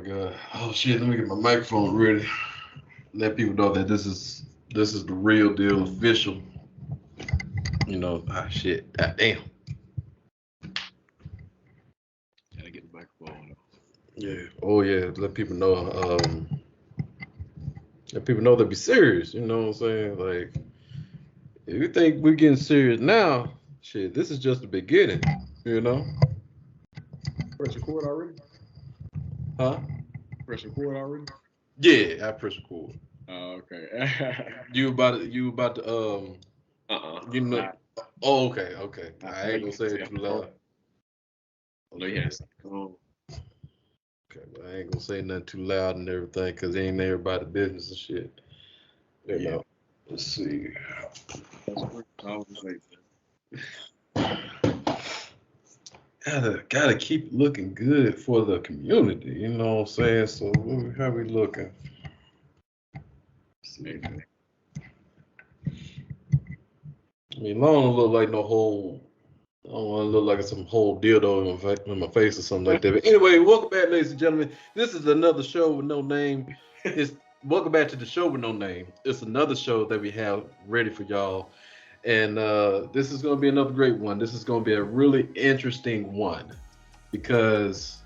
God. Oh shit, let me get my microphone ready. Let people know that this is the real deal official. Shit. God damn. Gotta get the microphone. Yeah. Oh yeah. Let people know. Let people know to be serious. You know what I'm saying? Like, if you think we're getting serious now, shit, this is just the beginning. You know? Press record already? Huh? Press record already? Yeah, I press record. Oh, okay. You about to you know. Nah, Oh, okay. I I know ain't you gonna had say to it say too on loud. I know you had to say on. Okay, but I ain't gonna say nothing too loud and everything, cause ain't everybody business and shit. You Yeah. know. Let's see. That's great. I was just like, Gotta keep looking good for the community. You know what I'm saying? So how we looking? hey, man. I mean, long don't look like no whole. I don't want to look like some whole dildo in my face or something like that. But anyway, welcome back, ladies and gentlemen. This is another show with no name. It's welcome back to the show with no name. It's another show that we have ready for y'all, and this is going to be another great one. This is going to be a really interesting one because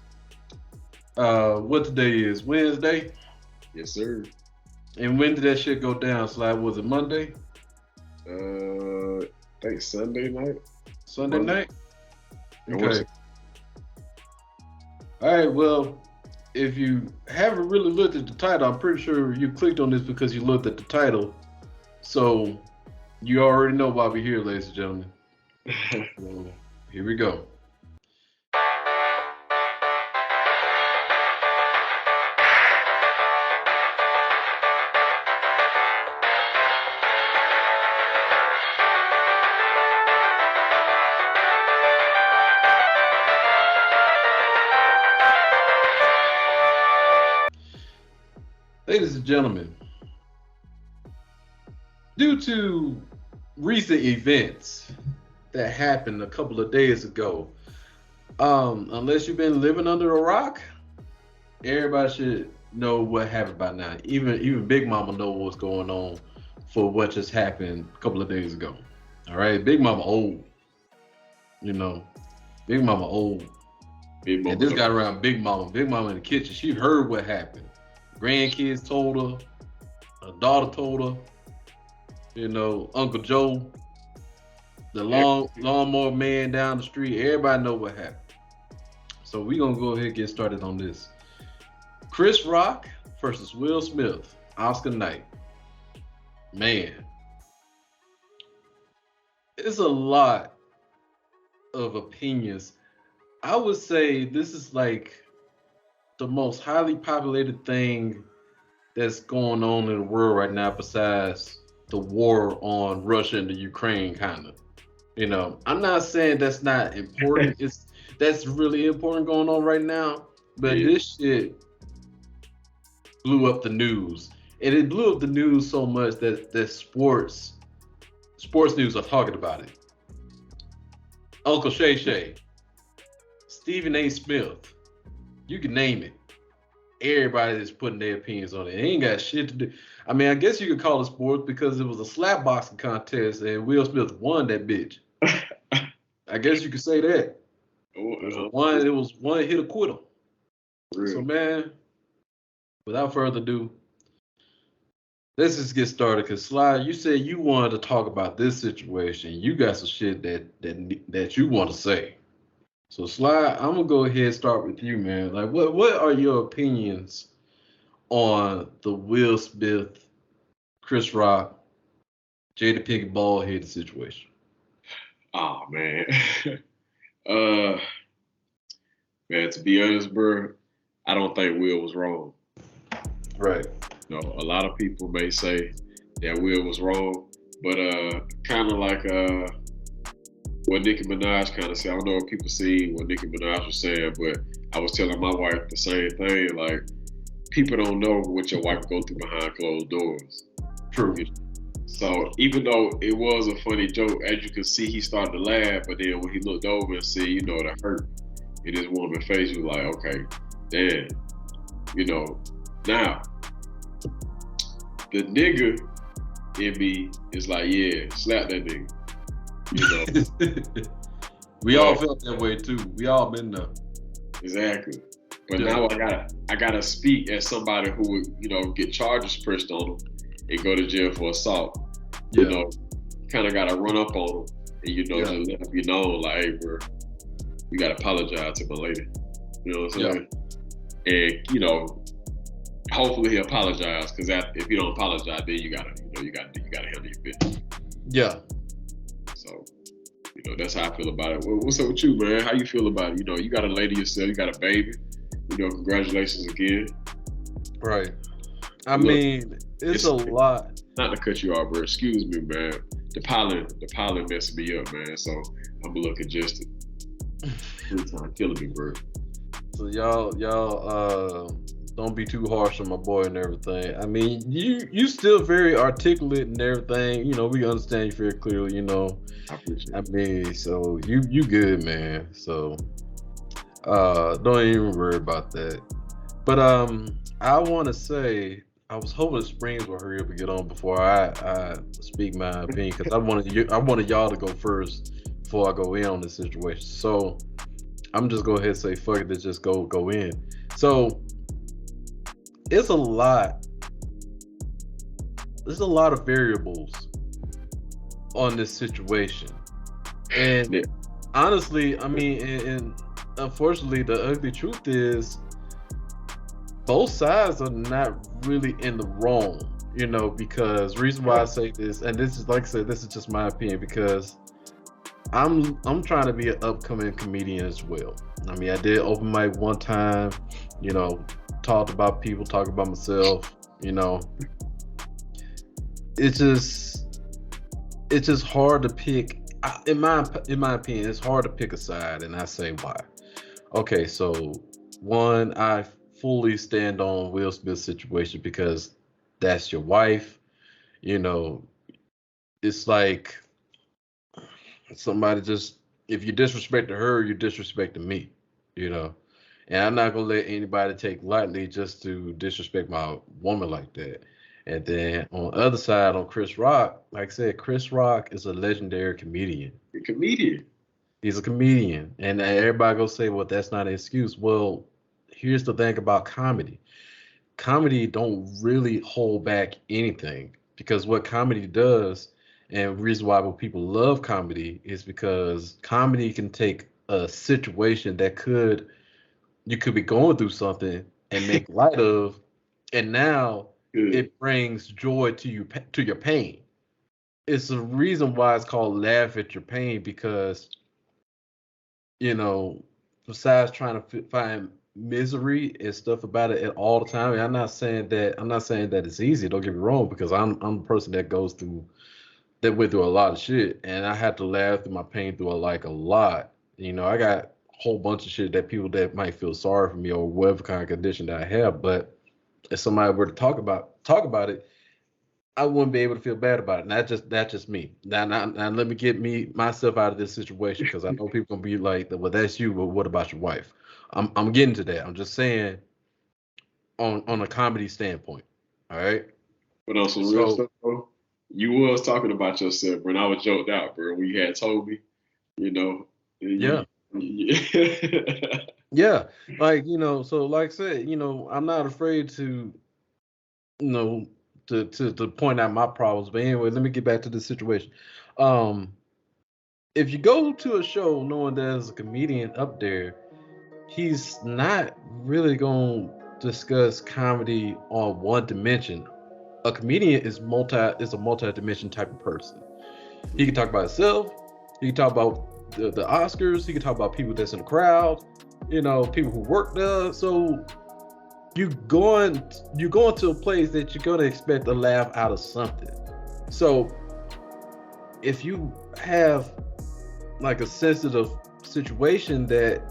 what today is Wednesday, Yes, sir. and when did that shit go down? Slide, was it Monday? I think Sunday night. Sunday night? I wanna Okay. say- All right. Well, if you haven't really looked at the title, I'm pretty sure you clicked on this because you looked at the title. So you already know why we're here, ladies and gentlemen. So here we go. Ladies and gentlemen, due to recent events that happened a couple of days ago, unless you've been living under a rock, everybody should know what happened by now. Even Big Mama know what's going on for what just happened a couple of days ago. All right, Big Mama old, you know, Big Mama old, Big and Mama this know. got around Big Mama in the kitchen. She heard what happened. Grandkids told her, her daughter told her, Uncle Joe, the lawnmower man down the street. Everybody know what happened. So we gonna go ahead and get started on this. Chris Rock versus Will Smith, Oscar night. Man, it's a lot of opinions. I would say this is like the most highly populated thing that's going on in the world right now, besides the war on Russia and the Ukraine, kind of. I'm not saying that's not important. That's really important going on right now. But Yeah. this shit blew up the news, and it blew up the news so much that sports news are talking about it. Uncle Shay Shay, Stephen A. Smith, you can name it. Everybody is putting their opinions on it. It ain't got shit to do. I mean, I guess you could call it sports because it was a slap boxing contest and Will Smith won that bitch. I guess you could say that. It was one hit acquittal. So man, without further ado, let's just get started. Because Sly, you said you wanted to talk about this situation. You got some shit that you want to say. So Sly, I'm gonna go ahead and start with you, man. Like, what are your opinions on the Will Smith, Chris Rock, Jada Pinkett bald-headed situation? Oh man. uh Man, to be honest, bro, I don't think Will was wrong. Right. A lot of people may say that Will was wrong, but kind of like what Nicki Minaj kind of said. I don't know if people see what Nicki Minaj was saying, but I was telling my wife the same thing. Like, people don't know what your wife go through behind closed doors. True. So even though it was a funny joke, as you could see, he started to laugh, but then when he looked over and see, the hurt in his woman's face, he was like, okay, damn, You know, now the nigga in me is like, yeah, slap that nigga. You know, We all felt that way too. We all been there. exactly. But Yeah. now I gotta speak as somebody who would, you know, get charges pressed on them and go to jail for assault. Yeah. You know, kind of gotta run up on them and, you know, Yeah. just let them be known, like, hey, bro, you gotta apologize to my lady. You know what I'm saying? And, you know, hopefully he apologize, because if you don't apologize, then you gotta handle your business. Yeah. So, you know, that's how I feel about it. What's up with you, man? How you feel about it? You know, you got a lady yourself, you got a baby. You know, congratulations again. Right. I Look, mean, it's a lot. Not to cut you off, bro. Excuse me, man. The pollen messing me up, man. So I'm a little congested. It's killing me, bro. So y'all don't be too harsh on my boy and everything. I mean, you still very articulate and everything. You know, we understand you very clearly. You know, I appreciate it. I mean, so you good, man. So don't even worry about that. But I want to say I was hoping Springs will hurry up and get on before I speak my opinion, because I wanted y'all to go first before I go in on this situation. So I'm just go ahead and say fuck it, let's just go in. So it's a lot. There's a lot of variables on this situation, and Yeah. honestly, I mean, and unfortunately, the ugly truth is both sides are not really in the wrong, you know, because reason why I say this, and this is, like I said, this is just my opinion, because I'm trying to be an upcoming comedian as well. I mean, I did open mic one time, you know, talked about people, talked about myself, you know. It's just hard to pick. In my opinion, it's hard to pick a side, and I say why. Okay, so one, I fully stand on Will Smith's situation, because that's your wife. You know, it's like somebody just, if you disrespected her, you disrespecting me, you know. And I'm not gonna let anybody take lightly just to disrespect my woman like that. And then on the other side, on Chris Rock, like I said, Chris Rock is a legendary comedian. You're a comedian. He's a comedian, and everybody gonna say, "Well, that's not an excuse." Well, here's the thing about comedy. Comedy don't really hold back anything, because what comedy does, and the reason why people love comedy, is because comedy can take a situation that you could be going through something and make light of, and now Good. it brings joy to your pain. It's the reason why it's called laugh at your pain, because, you know, besides trying to find misery and stuff about it at all the time, and I'm not saying that it's easy, don't get me wrong, because I'm a person that went through a lot of shit, and I had to laugh through my pain through a lot. You know, I got a whole bunch of shit that people that might feel sorry for me or whatever kind of condition that I have, but if somebody were to talk about it, I wouldn't be able to feel bad about it. And that's just me. Now let me get myself out of this situation, because I know people gonna be like, "Well, that's you, but what about your wife?" I'm getting to that. I'm just saying on a comedy standpoint. All right. But on some real stuff, bro, you was talking about yourself, bro, and I was joked out, bro, when you had told me, you know. Yeah. Yeah. Like, you know, so like I said, you know, I'm not afraid to, you know, to point out my problems. But anyway, let me get back to the situation. If you go to a show knowing there's a comedian up there, he's not really going to discuss comedy on one dimension. A comedian is a multi-dimension type of person. He can talk about himself. He can talk about the Oscars. He can talk about people that's in the crowd. You know, people who work there. So you going to a place that you're gonna expect a laugh out of something. So if you have like a sensitive situation that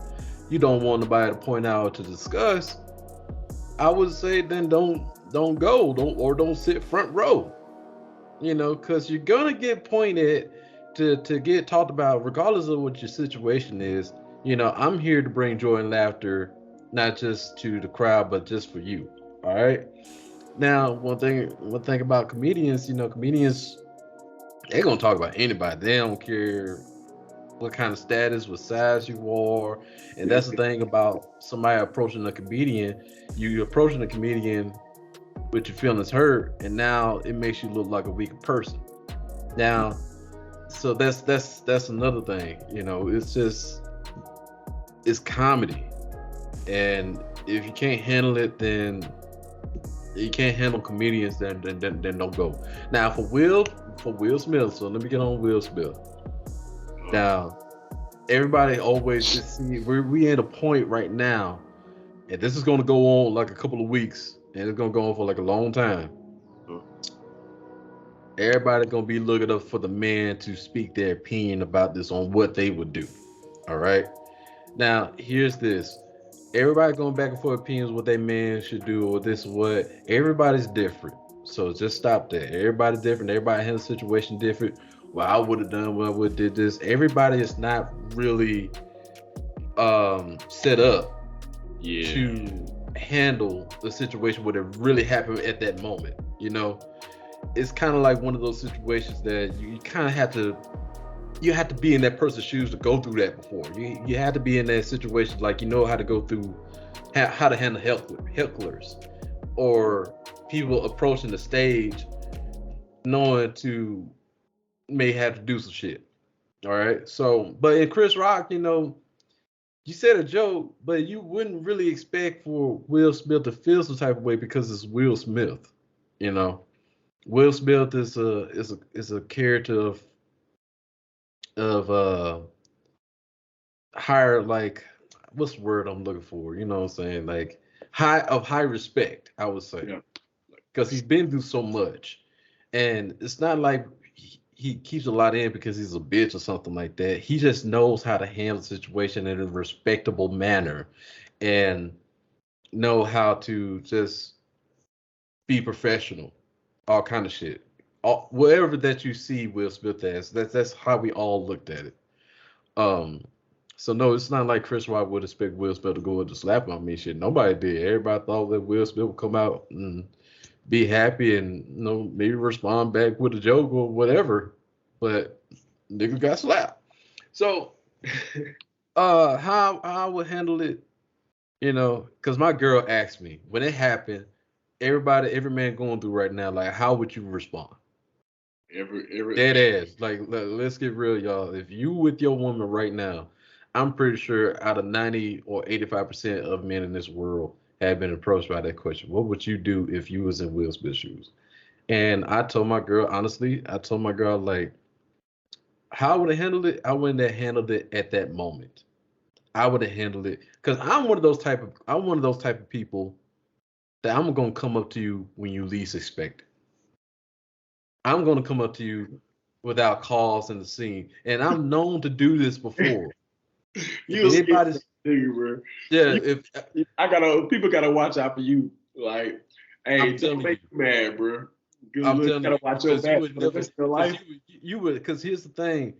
you don't want nobody to point out to discuss, I would say then don't go, don't sit front row. You know, because you're gonna get pointed to get talked about, regardless of what your situation is. You know, I'm here to bring joy and laughter, not just to the crowd, but just for you. All right. Now, one thing about comedians, comedians they're gonna talk about anybody. They don't care what kind of status, what size you are, and that's the thing about somebody approaching a comedian. You approaching a comedian with your feelings hurt, and now it makes you look like a weaker person. Now, so that's another thing. It's comedy, and if you can't handle it, then you can't handle comedians. Then don't go. Now for Will Smith. So let me get on Will Smith. Now, everybody always just see we at a point right now, and this is going to go on like a couple of weeks, and it's going to go on for like a long time. Everybody going to be looking up for the man to speak their opinion about this on what they would do. All right. Now, here's this. Everybody going back and forth opinions what their man should do or this what. Everybody's different. So just stop that. Everybody's different. Everybody has a situation different. Well, I would have done what I would did this. Everybody is not really set up to handle the situation what it really happened at that moment. It's kind of like one of those situations that you kind of have to be in that person's shoes to go through that before. You have to be in that situation, like how to go through how to handle hecklers or people approaching the stage knowing to may have to do some shit. All right. So, but in Chris Rock, you said a joke, but you wouldn't really expect for Will Smith to feel some type of way because it's Will Smith. Will Smith is a character of higher, like, what's the word I'm looking for? You know what I'm saying? Like high respect, I would say. Because he's been through so much. And it's not like he keeps a lot in because he's a bitch or something like that. He just knows how to handle the situation in a respectable manner and know how to just be professional, all kind of shit. Whatever that you see Will Smith as, that's how we all looked at it. So no, it's not like Chris Rock would expect Will Smith to go and slap on me. Shit, nobody did. Everybody thought that Will Smith would come out and be happy and maybe respond back with a joke or whatever, but nigga got slapped. So how I would handle it, because my girl asked me when it happened, every man going through right now, like, how would you respond? Every dead ass. Like, let's get real, y'all. If you with your woman right now, I'm pretty sure out of 90 or 85% of men in this world have been approached by that question. What would you do if you was in Will Smith's shoes? And I told my girl, honestly, like, how I would have handled it, I wouldn't have handled it at that moment. I would have handled it because I'm one of those type of people that I'm gonna come up to you when you least expect it. I'm gonna come up to you without cause in the scene, and I'm known to do this before. Bro. Yeah, people gotta watch out for you. Like, hey, don't make you mad, bro. I'm telling you, watch your back. You would, because here's the thing,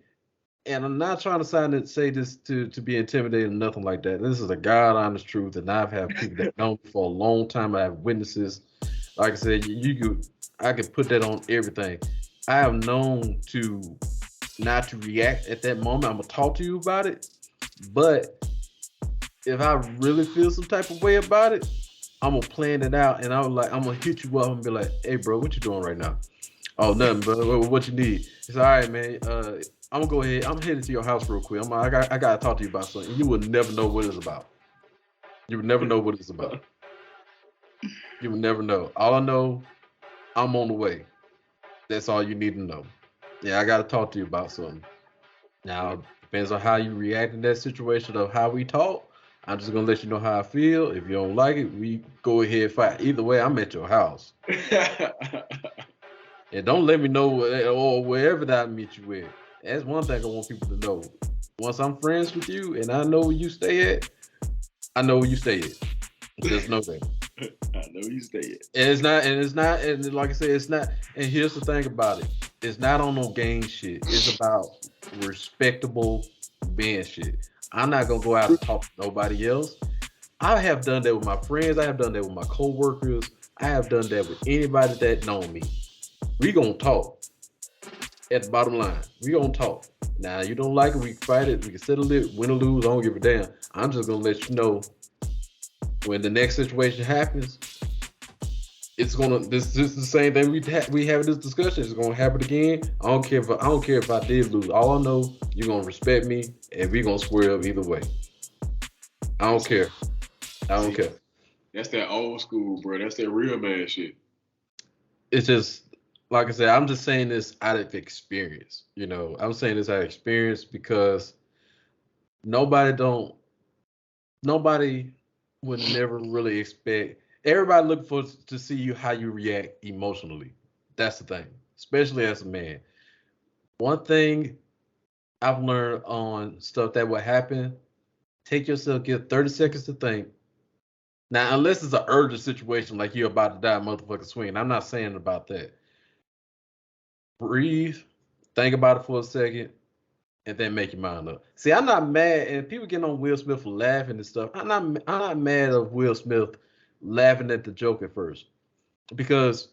and I'm not trying to say this to be intimidating or nothing like that. This is a God honest truth, and I've had people that know me for a long time. I have witnesses. Like I said, I could put that on everything. I have known to not to react at that moment. I'm gonna talk to you about it, but if I really feel some type of way about it, I'm gonna plan it out, and I'm gonna hit you up and be like, "Hey, bro, what you doing right now?" "Oh, nothing, bro. What you need?" It's all right, man. I'm gonna go ahead. I'm headed to your house real quick. I gotta talk to you about something. You would never know what it's about. You would never know what it's about. You would never know. All I know, I'm on the way. That's all you need to know. Yeah, I gotta talk to you about something. Now, depends on how you react in that situation of how we talk. I'm just gonna let you know how I feel. If you don't like it, we go ahead and fight. Either way, I'm at your house. And don't let me know or wherever that I meet you with. That's one thing I want people to know. Once I'm friends with you and I know where you stay at, I know where you stay at. Just know that. I know you stay at. And like I said, it's not. And here's the thing about it. It's not on no gang shit. It's about respectable man shit. I'm not gonna go out and talk to nobody else. I have done that with my friends. I have done that with my coworkers. I have done that with anybody that know me. We gonna talk. At the bottom line, we gonna talk. Now you don't like it, we can fight it. We can settle it, win or lose. I don't give a damn. I'm just gonna let you know when the next situation happens. It's gonna this is the same thing we have this discussion. It's gonna happen again. I don't care if I did lose. All I know, you're gonna respect me, and we gonna square up either way. I don't care. I don't care. That's that old school, bro. That's that real man shit. It's just like I said. I'm just saying this out of experience. I'm saying this out of experience because nobody don't nobody would never really expect. Everybody look for to see you how you react emotionally. That's the thing, especially as a man. One thing I've learned on stuff that will happen, take yourself, get 30 seconds to think. Now, unless it's an urgent situation like you're about to die, motherfucker swing. I'm not saying about that. Breathe, think about it for a second, and then make your mind up. See, I'm not mad, and people getting on Will Smith for laughing and stuff. I'm not mad at Will Smith laughing at the joke at first, because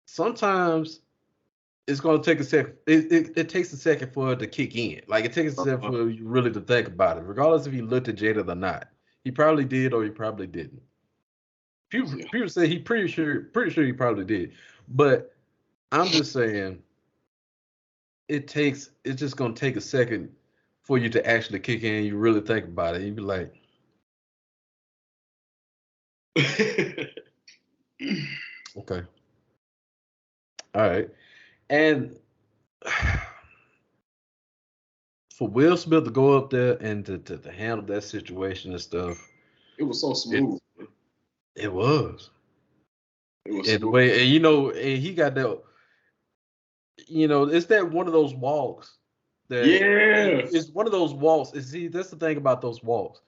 sometimes it's gonna take a second. It takes a second for it to kick in. Like it takes a second for you really to think about it, regardless if he looked at Jada or not. He probably did or he probably didn't. People say he pretty sure he probably did, but I'm just saying it's just gonna take a second for you to actually kick in. You really think about it. You be like, okay, all right, and for Will Smith to go up there and to handle that situation and stuff, it was so smooth. It was. It was and the smooth. way, and he got that. It's that one of those walks. It's one of those walks. See, that's the thing about those walks.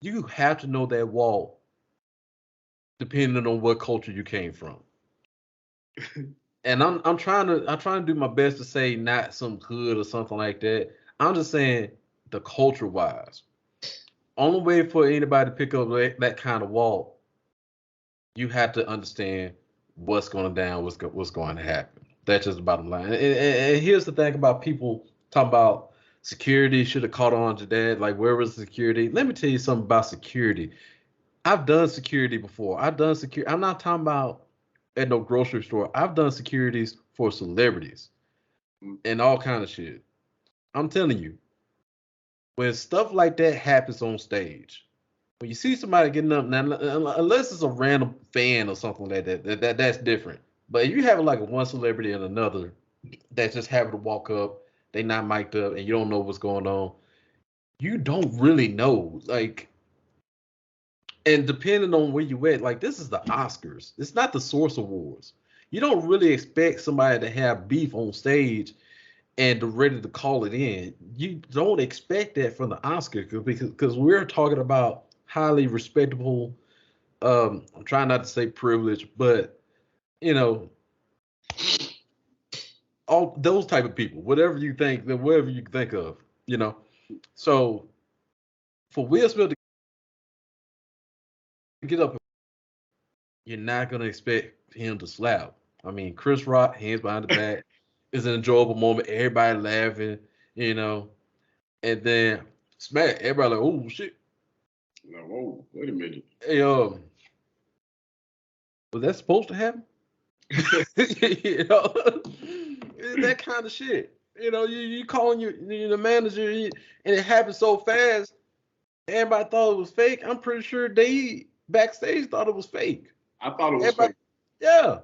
You have to know that wall, depending on what culture you came from. And I'm trying to do my best to say not some hood or something like that. I'm just saying the culture wise. Only way for anybody to pick up that kind of wall, you have to understand what's going down, what's going to happen. That's just the bottom line. And here's the thing about people talking about security should have caught on to that. Like, where was security? Let me tell you something about security. I've done security before. I've done security. I'm not talking about at no grocery store. I've done securities for celebrities and all kind of shit. I'm telling you, when stuff like that happens on stage, when you see somebody getting up, now, unless it's a random fan or something like that, that's different. But if you have like one celebrity and another that just happen to walk up, they not mic'd up, and you don't know what's going on, you don't really know. Like, and depending on where you at, like this is the Oscars. It's not the Source Awards. You don't really expect somebody to have beef on stage and ready to call it in. You don't expect that from the Oscars because we're talking about highly respectable. I'm trying not to say privilege, but all those type of people, whatever you think of, So for Will Smith to get up, you're not gonna expect him to slap. I mean, Chris Rock, hands behind the back, is an enjoyable moment. Everybody laughing, and then smack. Everybody like, oh shit. Like, whoa, wait a minute. Hey, was that supposed to happen? That kind of shit. You calling the manager, and it happened so fast. Everybody thought it was fake. I'm pretty sure they backstage thought it was fake. I thought it was fake. Yeah.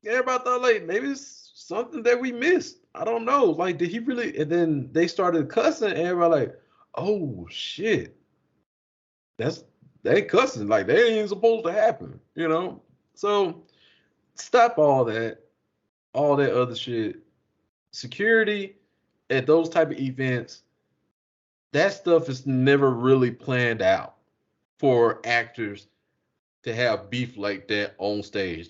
Everybody thought like maybe it's something that we missed. I don't know. Like, did he really? And then they started cussing, and everybody like, oh shit, they cussing like they ain't supposed to happen. So stop all that other shit. Security at those type of events, that stuff is never really planned out for actors to have beef like that on stage.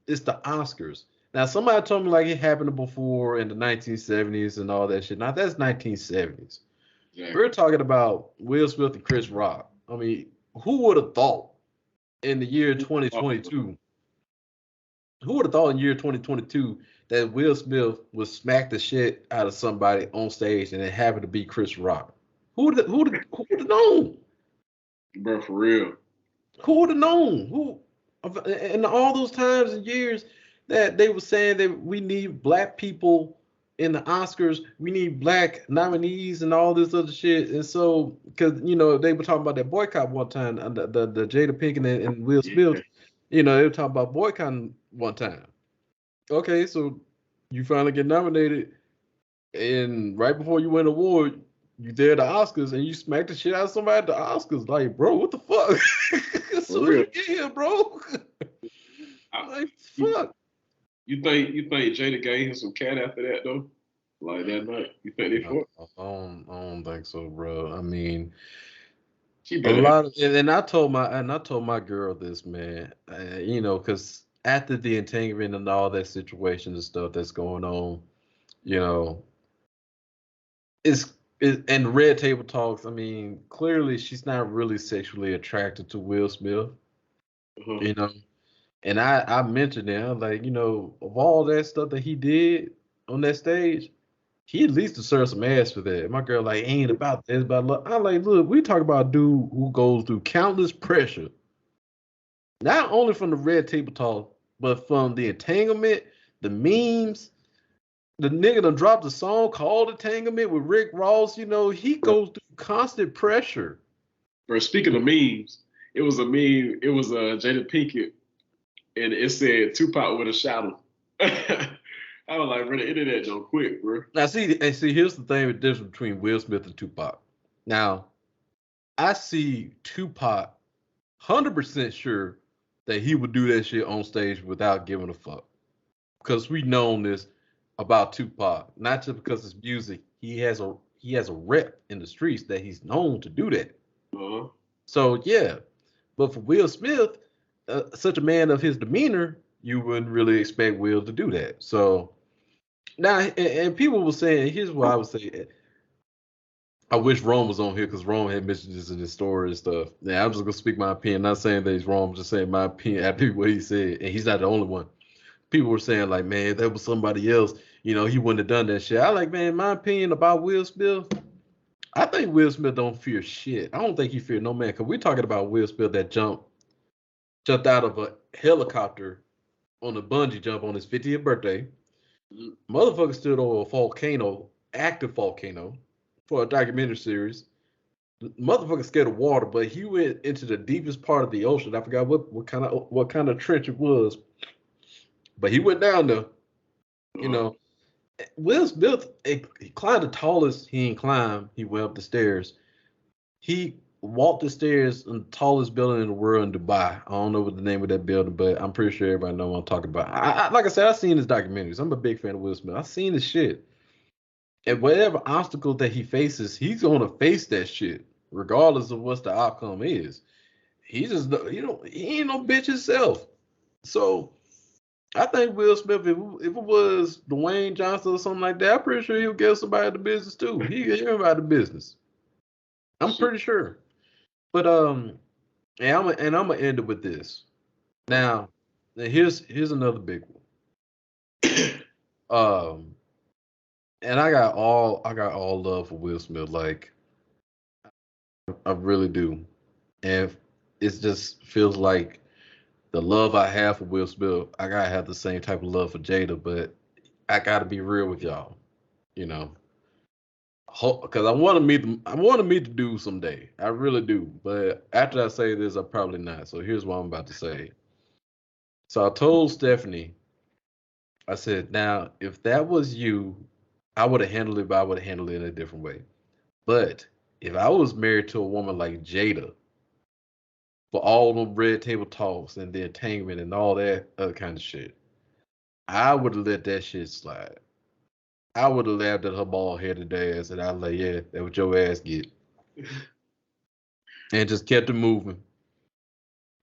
It's the Oscars. Now, somebody told me like it happened before in the 1970s and all that shit. Now, that's 1970s. Yeah. We're talking about Will Smith and Chris Rock. I mean, who would have thought in the year 2022? Who would have thought in year 2022 that Will Smith would smack the shit out of somebody on stage and it happened to be Chris Rock? Who would have known? Bro, for real. Who would have known? Who and all those times and years that they were saying that we need black people in the Oscars, we need black nominees and all this other shit. And so, because they were talking about that boycott one time, the Jada Pinkett and Will Smith, they were talking about boycotting one time. Okay, so you finally get nominated, and right before you win an award, you there at the Oscars and you smack the shit out of somebody at the Oscars. Like, bro, what the fuck? As soon as you get here, bro. Like, fuck. You think Jada gave him some cat after that though? Like that night? You think they fought? I don't think so, bro. I mean, she a lot of, and I told my girl this, man. Because after the entanglement and all that situation and stuff that's going on, and Red Table Talks. I mean, clearly she's not really sexually attracted to Will Smith. And I mentioned it. I'm like, of all that stuff that he did on that stage, he at least deserves some ass for that. My girl like, ain't about this, about love. I'm like, look, we talk about a dude who goes through countless pressure, not only from the Red Table Talk, but from the entanglement, the memes. The nigga done dropped a song called Entanglement with Rick Ross. He goes through constant pressure. Bro, speaking of memes, it was a meme. It was Jada Pinkett, and it said Tupac with a shadow. I was like, bro, the internet don't quit, bro. Now, see, here's the thing with difference between Will Smith and Tupac. Now, I see Tupac 100% sure that he would do that shit on stage without giving a fuck. Because we known this about Tupac, not just because it's music. He has a rep in the streets that he's known to do that. Uh-huh. So yeah, but for Will Smith, such a man of his demeanor, you wouldn't really expect Will to do that. So now, and people were saying, here's what I would say. I wish Rome was on here because Rome had mentioned this in his story and stuff. Now I'm just gonna speak my opinion, not saying that he's wrong. I'm just saying my opinion after what he said, and he's not the only one. People were saying like, man, if that was somebody else, he wouldn't have done that shit. I like, man, my opinion about Will Smith. I think Will Smith don't fear shit. I don't think he fear no man. Cause we're talking about Will Smith that jumped out of a helicopter on a bungee jump on his 50th birthday. Motherfucker stood over a volcano, active volcano, for a documentary series. The motherfucker scared of water, but he went into the deepest part of the ocean. I forgot what kind of trench it was. But he went down there, Will Smith, he climbed the tallest, he ain't climbed, he went up the stairs. He walked the stairs in the tallest building in the world in Dubai. I don't know what the name of that building, but I'm pretty sure everybody knows what I'm talking about. Like I said, I've seen his documentaries. I'm a big fan of Will Smith. I've seen his shit. And whatever obstacle that he faces, he's going to face that shit, regardless of what the outcome is. He just, he ain't no bitch himself. So I think Will Smith, if it was Dwayne Johnson or something like that, I'm pretty sure he'll get somebody the business too. He get everybody the business. I'm pretty sure. But and I'm gonna end it with this. Now here's another big one. And I got all love for Will Smith. Like I really do. And it just feels like the love I have for Will Smith, I gotta have the same type of love for Jada, but I gotta be real with y'all, because I want to meet them. I want to meet the dude someday. I really do. But after I say this, I'm probably not. So here's what I'm about to say. So I told Stephanie, I said, now if that was you, I would have handled it, but I would have handled it in a different way. But if I was married to a woman like Jada, for all the Red Table Talks and the entanglement and all that other kind of shit, I would have let that shit slide. I would have laughed at her bald headed ass and I'd like, yeah, that's what your ass get. And just kept it moving.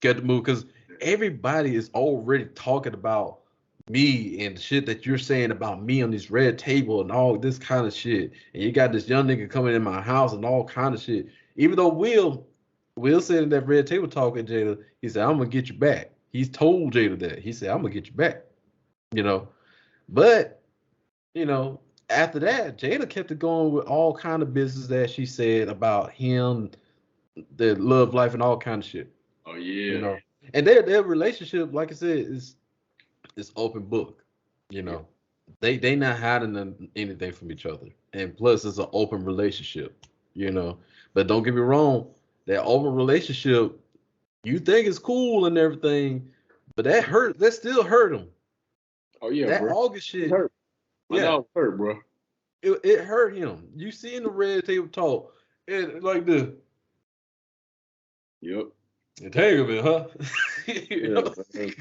Kept it moving because everybody is already talking about me and the shit that you're saying about me on this red table and all this kind of shit. And you got this young nigga coming in my house and all kind of shit. Even though Will Will said in that Red Table Talk with Jada, he said, I'm gonna get you back. He's told Jada that. He said, I'm gonna get you back. You know. But, you know, after that, Jada kept it going with all kind of business that she said about him, their love life and all kind of shit. Oh You yeah, know. And their relationship, like I said, is open book. You yeah. know. They not hiding anything from each other. And plus it's an open relationship, you know. But don't get me wrong, that open relationship, you think it's cool and everything, but that still hurt him. Oh yeah, That bro. August It shit, hurt. My yeah, dog hurt, bro. it hurt him. You see in the Red Table Talk, it like the Yep. entanglement, huh? You Yeah, know? man.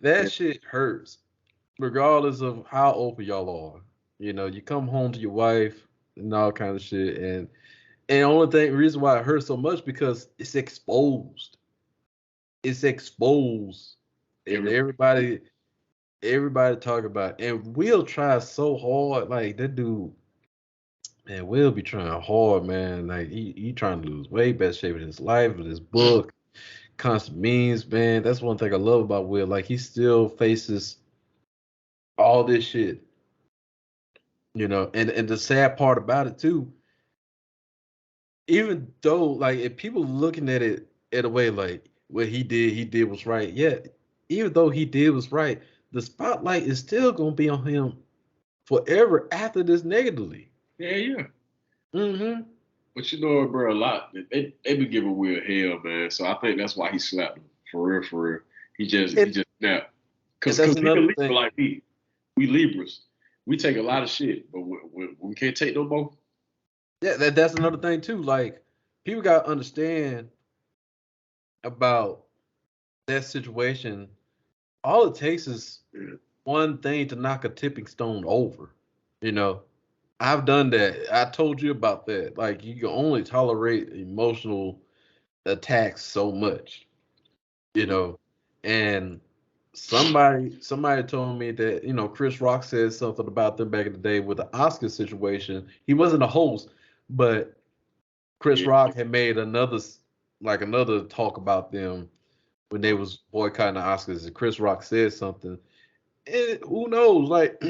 That shit hurts, regardless of how open y'all are. You know, you come home to your wife and all kind of shit, and the only reason why it hurts so much because it's exposed. It's exposed, and Every everybody talk about it. And Will tries so hard, like that dude. Man, Will be trying hard, man. Like he trying to lose weight, best shape in his life, with his book, constant memes, man. That's one thing I love about Will. Like he still faces all this shit, you know. And the sad part about it too, even though like if people looking at it in a way like what he did was right. Yeah, even though he did was right, the spotlight is still gonna be on him forever after this negatively. yeah, yeah. Mm-hmm. But you know what, bro? A lot they be giving Will hell, man. So I think that's why he slapped him for real, for real. He And, just snapped. and Cause that's he a another Libra thing. like me. We Libras. We take a lot of shit, but when we can't take no more. Yeah, that's another thing too. Like people gotta understand about that situation. All it takes is Yeah, one thing to knock a tipping stone over. You know, I've done that. I told you about that. Like you can only tolerate emotional attacks so much, you yeah, know. And somebody told me that, you know, Chris Rock said something about them back in the day with the Oscar situation. He wasn't a host, but Chris yeah. Rock had made another talk about them when they was boycotting the Oscars, and Chris Rock said something. And who knows? Like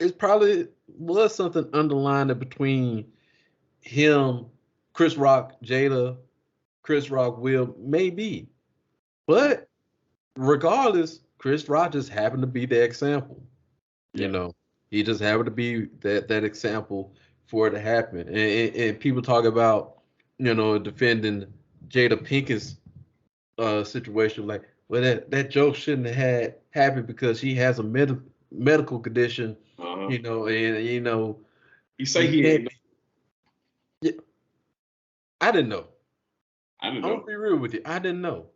it's probably was something underlying between him, Chris Rock, Jada, Chris Rock, Will, maybe. But regardless, Chris Rock just happened to be the example. You Yeah. know, he just happened to be that example for it to happen. And people talk about, you know, defending Jada Pinkett's situation, like, well, that joke shouldn't have had happened because she has a medical condition, Uh-huh. you know, and you know, He say you he ain't can't. know. Yeah, I didn't know. I didn't I'm gonna know. be real with you. I didn't know.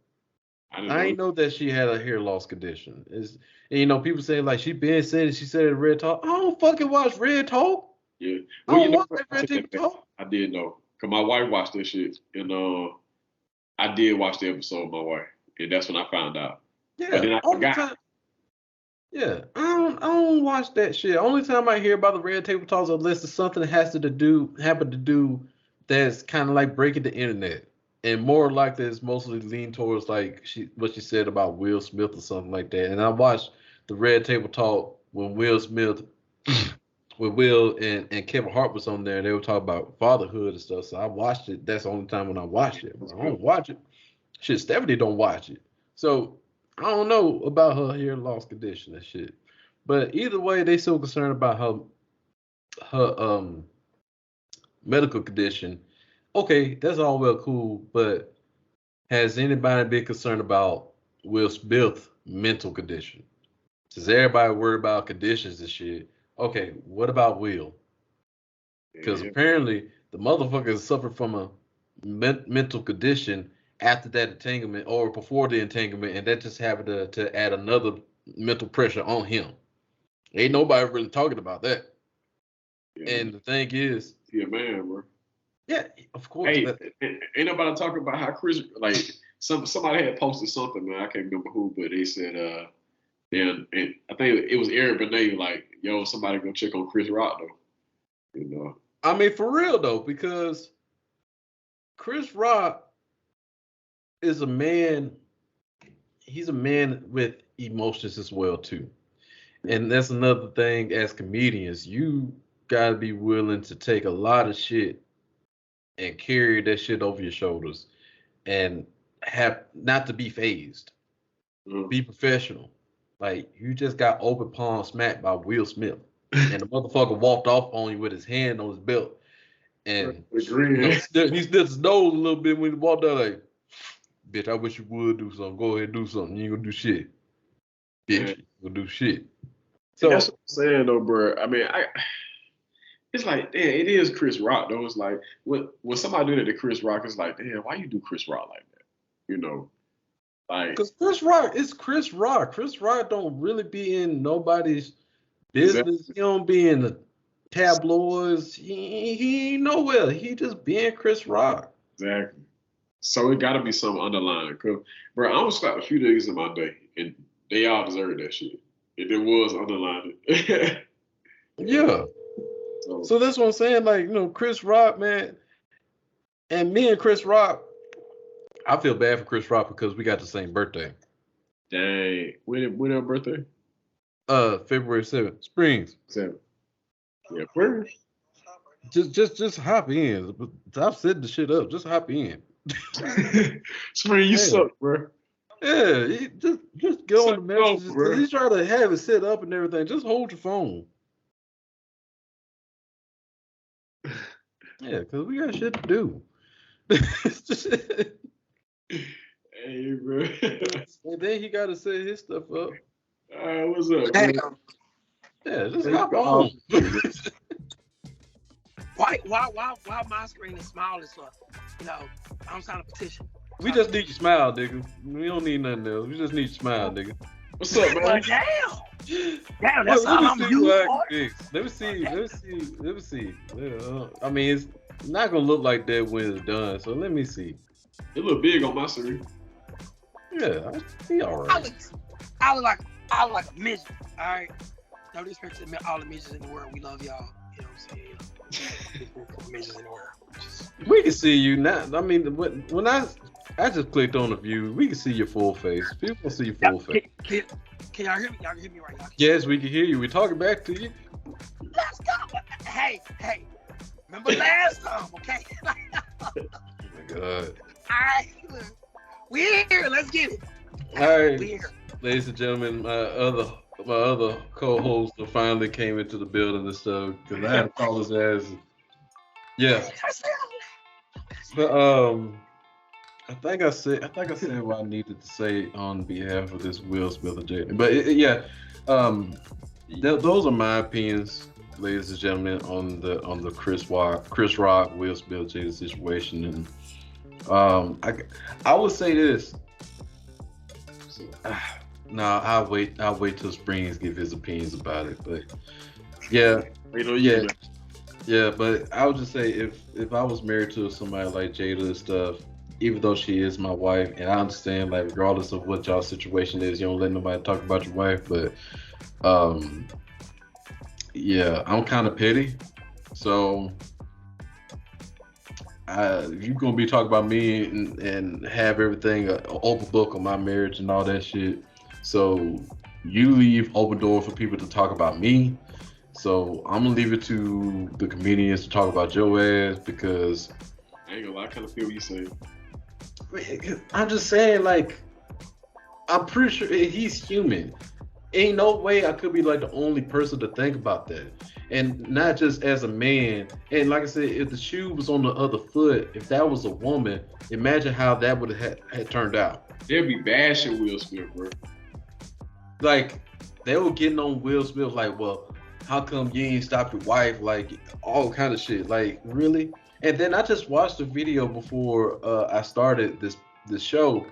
I didn't I know. ain't know that she had a hair loss condition. And, you know, people say like she been saying it, she said it in Red Talk. I don't fucking watch Red Talk. Yeah. I Well, you don't know watch what? that I Red take Table that back. Talk. I did know. Cause my wife watched this shit, and I did watch the episode with my wife, and that's when I found out. But Yeah, then I only forgot. time. Yeah, I don't watch that shit. Only time I hear about the Red Table Talks unless it's something that has to happen to do that's kind of like breaking the internet, and more like this mostly lean towards like what she said about Will Smith or something like that. And I watched the Red Table Talk when Will Smith, with Will and Kevin Hart was on there, and they were talking about fatherhood and stuff. So I watched it. That's the only time when I watched it. I don't watch it. Shit, Stephanie don't watch it. So I don't know about her hearing loss condition and shit. But either way, they so concerned about her medical condition. Okay, that's all well cool, but has anybody been concerned about Will Smith's mental condition? Since everybody worried about conditions and shit. Okay, what about Will? Because Yeah. apparently the motherfucker suffered from a mental condition after that entanglement or before the entanglement, and that just happened to add another mental pressure on him. Ain't nobody really talking about that. Yeah. And the thing is, He a man, bro. yeah, of course, Hey, that ain't nobody talking about how Chris like somebody had posted something, man. I can't remember who, but they said and I think it was Eric Benet like, yo, somebody go check on Chris Rock though. You know. I mean for real though, because Chris Rock is a man. He's a man with emotions as well too, and that's another thing. As comedians, you gotta be willing to take a lot of shit and carry that shit over your shoulders, and have not to be phased. Be professional. Like you just got open palm smacked by Will Smith, and the motherfucker walked off on you with his hand on his belt, and he sniffed his nose a little bit when he walked out. Like, bitch, I wish you would do something. Go ahead and do something. You ain't gonna do shit, bitch. You gonna do shit. So that's what I'm saying, though, bro. I mean, it's like, damn, it is Chris Rock, though. It's like when somebody do that to Chris Rock, it's like, damn, why you do Chris Rock like that? You know. Like, because Chris Rock is Chris Rock. Chris Rock don't really be in nobody's business. Exactly. He don't be in the tabloids. He ain't nowhere. He just being Chris Rock. Exactly. So it got to be some underlying. Cause, bro, I almost slapped a few niggas in my day, and they all deserved that shit. If it was underlined. Yeah. So that's what I'm saying. Like, you know, Chris Rock, man, and me and Chris Rock. I feel bad for Chris Rock because we got the same birthday. Dang. When our birthday? February 7th. Springs. 7th. Yeah, first. Just hop in. Stop setting the shit up. Just hop in. Spring, you suck, bro. Yeah, just go on the messages. He's trying to have it set up and everything. Just hold your phone. Yeah, because we got shit to do. Hey, bro. And then he got to set his stuff up. What's up? Yeah, just hop on. Why my screen is small as fuck? You know, I'm signing a petition. We just need your smile, nigga. We don't need nothing else. We just need your smile, nigga. What's up, man? Damn, that's all I'm using for. Let me see. I mean, it's not gonna look like that when it's done. So let me see. It look big on my screen. Yeah, he all right. I look like a midget. All right. No disrespect to all the midgets in the world. We love y'all. You know what I'm saying? Midgets in the world. We can see you now. I mean, when I just clicked on the view, we can see your full face. People can see your full face. Can y'all hear me? Y'all can hear me right now? Yes, we can hear you. We're talking back to you. Let's go. Hey. Remember last time, okay? Oh my God. All right. We're here. Let's get it. All right. We're here. Ladies and gentlemen, my other co-host finally came into the building and stuff because I had to call his ass. Yeah. But I think I said what I needed to say on behalf of this Will Smith and Jada. But those are my opinions, ladies and gentlemen, on the Chris Rock, Will Smith, Jada situation. And I would say this. Nah, I'll wait till Springs give his opinions about it. But yeah. But I would just say if I was married to somebody like Jada and stuff, even though she is my wife, and I understand, like, regardless of what y'all situation is, you don't let nobody talk about your wife, but yeah, I'm kind of petty. So you're gonna be talking about me and have everything an open book on my marriage and all that shit. So you leave open door for people to talk about me. So I'm gonna leave it to the comedians to talk about your ass because I ain't gonna lie, I kind of feel what you saying. I'm just saying, like, I'm pretty sure he's human. Ain't no way I could be like the only person to think about that. And not just as a man. And like I said, if the shoe was on the other foot, if that was a woman, imagine how that would have had turned out. They'd be bashing Will Smith, bro. Like, they were getting on Will Smith like, well, how come you ain't stop your wife? Like, all kind of shit. Like, really? And then I just watched the video before I started this show.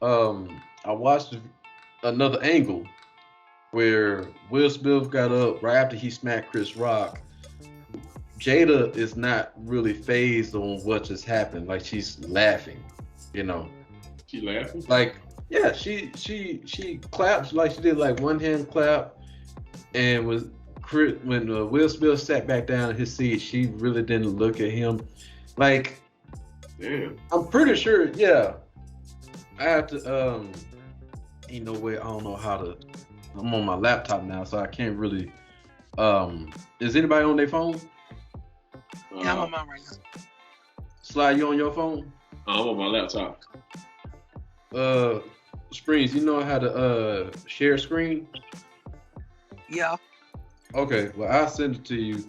I watched another angle where Will Smith got up right after he smacked Chris Rock. Jada is not really phased on what just happened. Like, she's laughing, you know. She laughing? Like, yeah, she claps, like she did like one hand clap, and when Will Smith sat back down in his seat, she really didn't look at him. Like, Damn. I'm pretty sure. Yeah, I have to. Ain't no way. I don't know how to. I'm on my laptop now, so I can't really. Is anybody on their phone? Yeah, I'm on mine right now. Slide, you on your phone? I'm on my laptop. Springs, you know how to share screen? Yeah. Okay, well I'll send it to you,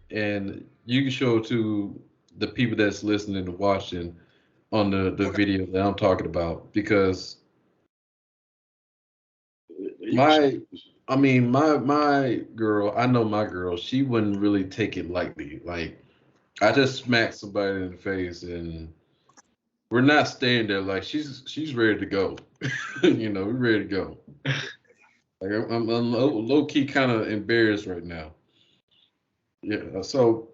and you can show it to the people that's listening and watching on the Okay. video that I'm talking about, because You can my girl, I know my girl, she wouldn't really take it lightly. Like, I just smacked somebody in the face, and we're not staying there. Like, she's ready to go. We're ready to go. Like, I'm low key kind of embarrassed right now. Yeah. So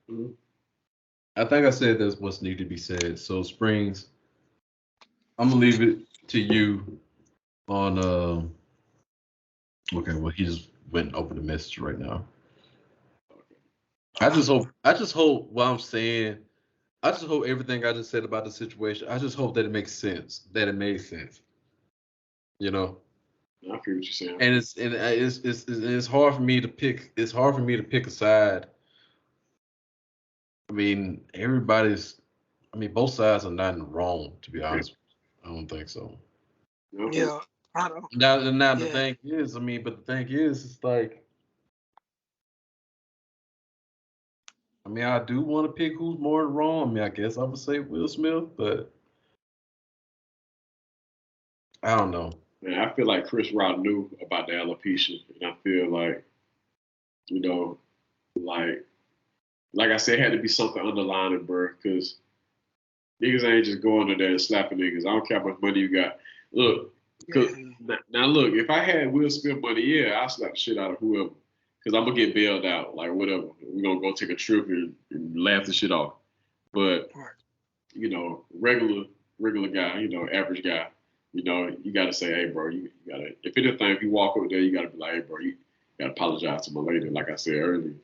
Mhm. I think I said that's what's need to be said. So Springs, I'm gonna leave it to you on. Okay. Well, he just went and opened the message right now. I just hope what I'm saying. I just hope everything I just said about the situation. I just hope that it makes sense. That it made sense. You know. I feel what you're saying. And it's hard for me to pick. It's hard for me to pick a side. I mean, both sides are not in the wrong, to be honest. I don't think so. Okay. Yeah. I know. Now the Yeah. thing is, but the thing is, it's like, I do want to pick who's more wrong. I guess I would say Will Smith, but I don't know. Man, I feel like Chris Rock knew about the alopecia, and I feel like, you know, like I said, it had to be something underlying, bro, because niggas ain't just going in there and slapping niggas. I don't care how much money you got. Look, cause now look, if I had Will Smith money, yeah, I'll slap the shit out of whoever, because I'm gonna get bailed out, like whatever. We're gonna go take a trip and laugh the shit off. But regular guy, average guy, you gotta say, hey, bro, you gotta. If anything, if you walk over there, you gotta be like, hey, bro, you gotta apologize to my lady, like I said earlier.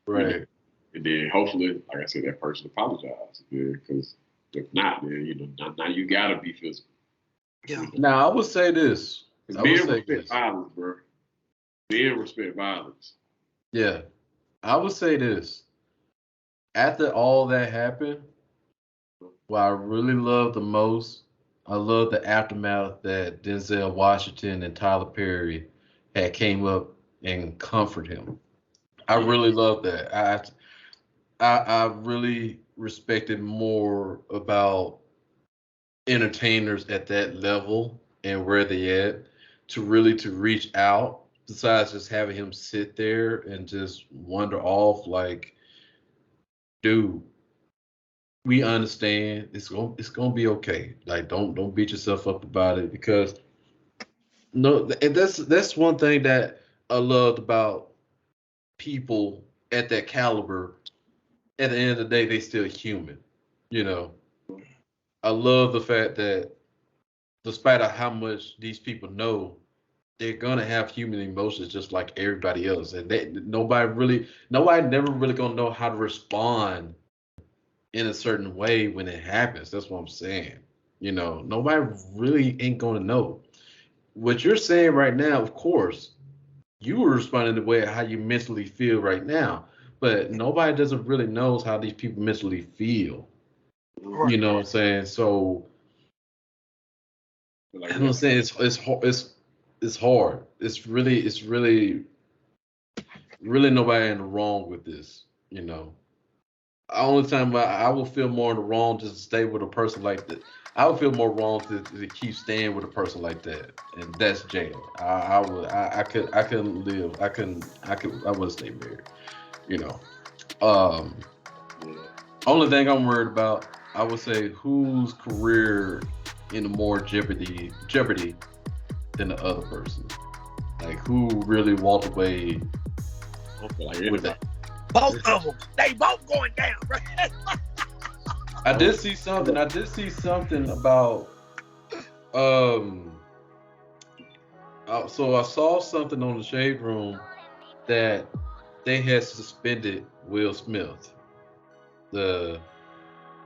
Right. And then hopefully, like I said, that person apologized. Because if not, then now you gotta be physical. Yeah. Now I would say this. Men respect violence, bro. Men respect violence. Yeah, I would say this. After all that happened, what I really love the most, I love the aftermath that Denzel Washington and Tyler Perry had came up and comfort him. I really love that. I really respected more about entertainers at that level and where they at to reach out, besides just having him sit there and just wander off. Like, dude, we understand, it's gonna be okay. Like, don't beat yourself up about it, because no, and that's one thing that I loved about people at that caliber. At the end of the day, they still human. You know, I love the fact that despite of how much these people know, they're gonna have human emotions just like everybody else, and nobody never really gonna know how to respond in a certain way when it happens. That's what I'm saying. Nobody really ain't gonna know. What you're saying right now, of course, you were responding the way how you mentally feel right now, but nobody doesn't really knows how these people mentally feel. Right. You know what I'm saying? So Like, I'm saying it's hard. It's really nobody in the wrong with this. The only time I will feel more in the wrong to stay with a person like that. I would feel more wrong to keep staying with a person like that, and that's jail. I couldn't live. I wouldn't stay married. You know. Only thing I'm worried about, I would say, whose career in the more jeopardy than the other person. Like, who really walked away with that. Both of them. They both going down, right? I did see something about so I saw something on the Shade Room that they had suspended Will Smith, the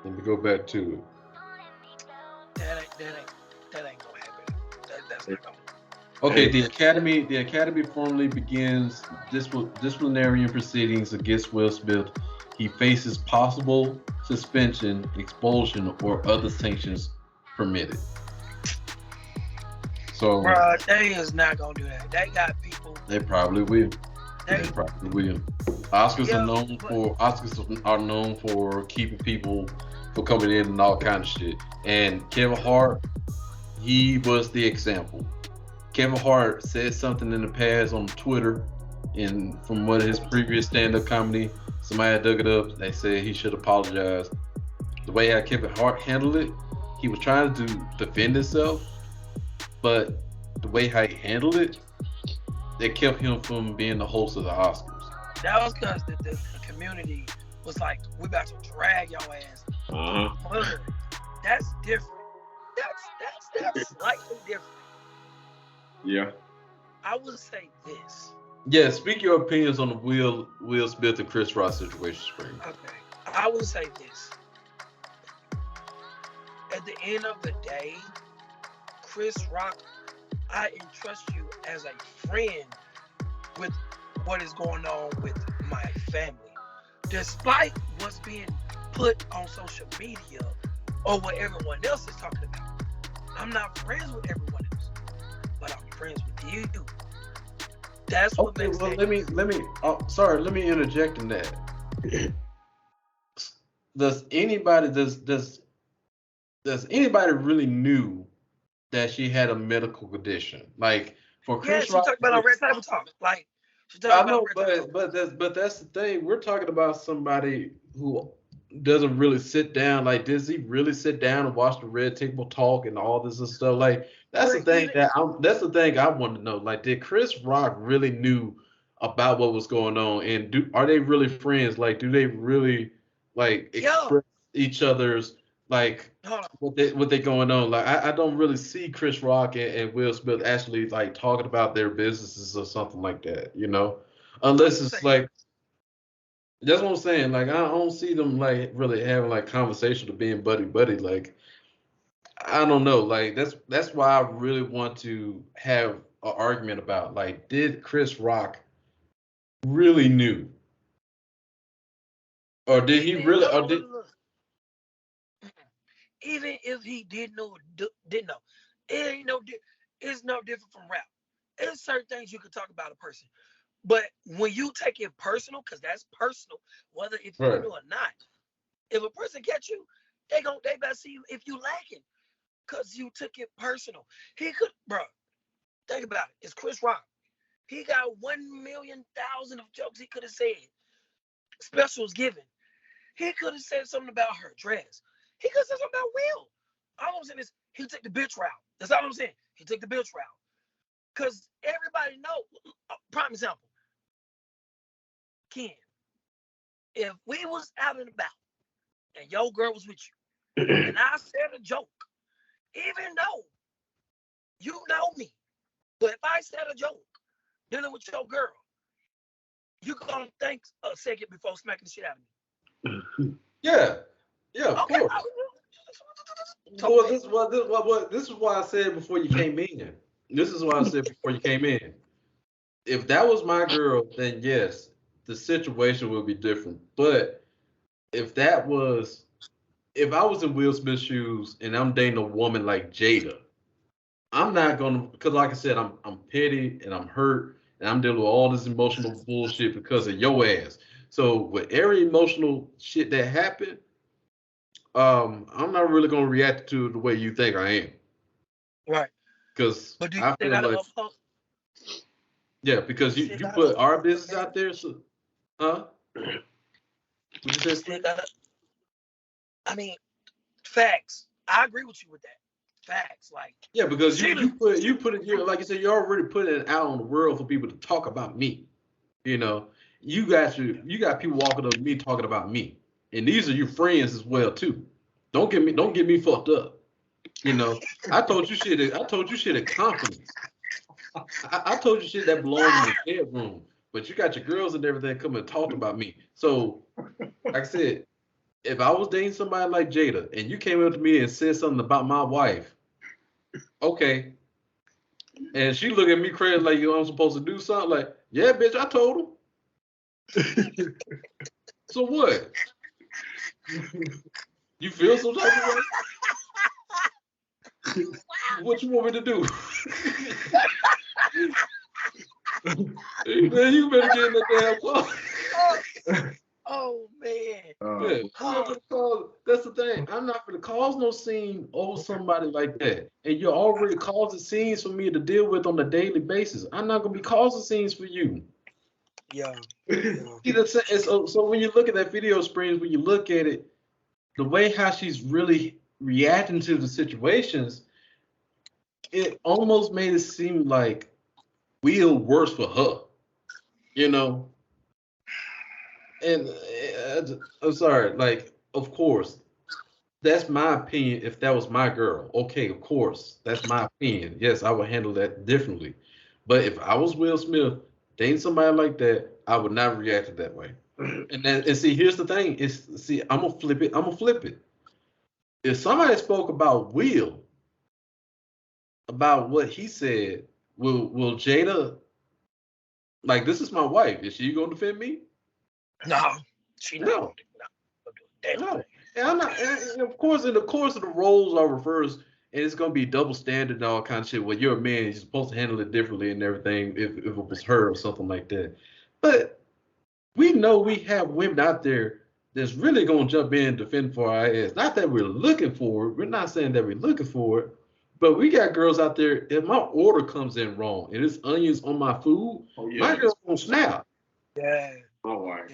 Let me go back to it. That ain't gonna happen. That's not gonna. Okay, the academy formally begins disciplinary proceedings against Will Smith. He faces possible suspension, expulsion, or other sanctions permitted. So Bruh, they is not gonna do that. They got people. they probably will. They They, probably will. Oscars yeah, are known but for keeping people for coming in and all kind of shit. And Kevin Hart, he was the example. Kevin Hart said something in the past on Twitter, and from one of his previous stand-up comedy, somebody dug it up. They said he should apologize. The way how Kevin Hart handled it, he was trying to defend himself, but the way how he handled it, that kept him from being the host of the Oscars. that was because the community was like, we about to drag your ass. Mother, that's different. That's slightly different. Yeah. I would say this. Yeah, speak your opinions on the Will Smith and Chris Rock situation, Spring. Okay. I would say this. At the end of the day, Chris Rock, I entrust you as a friend with what is going on with my family. Despite what's being put on social media or what everyone else is talking about. I'm not friends with everyone else, but I'm friends with you. That's what Okay, makes well it. let me interject in that. Does anybody really knew that she had a medical condition? Like for Yeah, Chris she Rock, talked about on Red Table Talk. Like she talked I about know, Red Table Talk. but that's the thing. We're talking about somebody who doesn't really sit down. Like, does he really sit down and watch the Red Table Talk and all this and stuff? Like, that's the But thing even that's the thing I want to know. Like, did Chris Rock really knew about what was going on, and are they really friends? Like, do they really like yeah, express each other's like hold on. what they going on? Like, I don't really see Chris Rock and Will Smith actually like talking about their businesses or something like that, I unless would it's say like that's what I'm saying. Like, I don't see them like really having like conversation of being buddy buddy. Like, I don't know. Like, that's why I really want to have an argument about like, did Chris Rock really knew, or did he even really, or though did even if he didn't know, didn't know, it ain't no. It's no different from rap. There's certain things you can talk about a person, but when you take it personal, because that's personal, whether if you right? knew or not. If a person catch you, they better see you if you lacking, cause you took it personal. He could, bro. Think about it. It's Chris Rock. He got 1,000,000 of jokes he could have said. Specials given. He could have said something about her dress. He could have said something about Will. All I'm saying is he took the bitch route. That's all I'm saying. He took the bitch route. Cause everybody know. Prime example. Ken, if we was out and about and your girl was with you, and I said a joke, even though you know me, but if I said a joke dealing with your girl, you gonna think a second before smacking the shit out of me. Yeah, of Okay. course. Well, this is why I said before you came in. This is why I said before you came in. If that was my girl, then yes, the situation would be different. But if I was in Will Smith's shoes and I'm dating a woman like Jada, I'm not gonna, because like I said, I'm petty and I'm hurt and I'm dealing with all this emotional bullshit because of your ass. So with every emotional shit that happened, I'm not really gonna react to it the way you think I am. Right. Because But do you I still feel gotta like, uphold? yeah, because You you, still you gotta put our uphold your business man. out there, so huh? What you You say, still Spring? gotta. I mean, facts. I agree with you with that. Facts. Like Yeah, because you she, you put you put it here, like you said, you already put it out on the world for people to talk about me. You know, you got people walking up to me talking about me, and these are your friends as well too. Don't get me fucked up. You know, I told you shit. I told you shit in confidence. I told you shit that belongs in the bedroom, but you got your girls and everything coming and talked about me. So, like I said, if I was dating somebody like Jada and you came up to me and said something about my wife, okay, and she look at me crazy like I'm supposed to do something, like, yeah, bitch, I told him. So what? You feel some type of way? What you want me to do? Man, you better get in the damn car. Oh man. Yeah, that's the thing. I'm not gonna cause no scene over somebody like that. And you're already causing scenes for me to deal with on a daily basis. I'm not gonna be causing scenes for you. Yeah. See, so when you look at that video, Springs, when you look at it, the way how she's really reacting to the situations, it almost made it seem like Will worse for her, you know. And I'm sorry, like, of course, that's my opinion. If that was my girl, okay, of course, that's my opinion. Yes, I would handle that differently. But if I was Will Smith dating somebody like that, I would not react that way. And see, here's the thing: is see, I'm gonna flip it. I'm gonna flip it. If somebody spoke about Will, about what he said, will Jada, like, this is my wife? Is she gonna defend me? No, she not No. gonna do that. No, and I'm not. And of course, in the course of the roles are reversed, and it's gonna be double standard and all kind of shit. Well, you're a man, you're supposed to handle it differently and everything. If it was her or something like that, but we know we have women out there that's really gonna jump in and defend for our ass. Not that we're looking for it. We're not saying that we're looking for it, but we got girls out there. If my order comes in wrong and it's onions on my food, my girl's gonna snap. Yeah. My wife.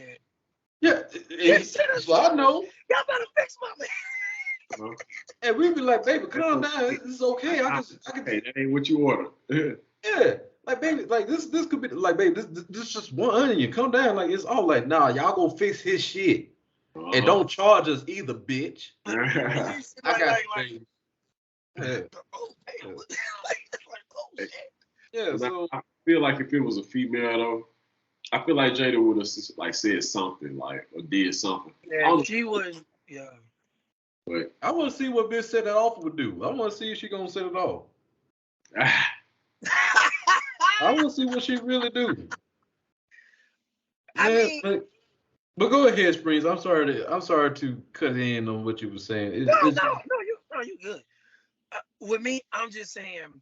Yeah. Yeah, so I know. Y'all better fix my man. And we be like, baby, calm down. It's okay. I can. Hey, that ain't what you order. Yeah, like, baby, like, this could be like, baby, this just one onion. Come down. Like, it's all like, nah, y'all go fix his shit and don't charge us either, bitch. I got you, baby. Yeah. So I feel like if it was a female though, I feel like Jada would have like said something like or did something. Yeah, she was. Yeah. But I want to see what bitch set it off would do. I want to see if she gonna set it off. I want to see what she really do. I mean, but go ahead, Springs. I'm sorry to cut in on what you were saying. No, you good. With me, I'm just saying,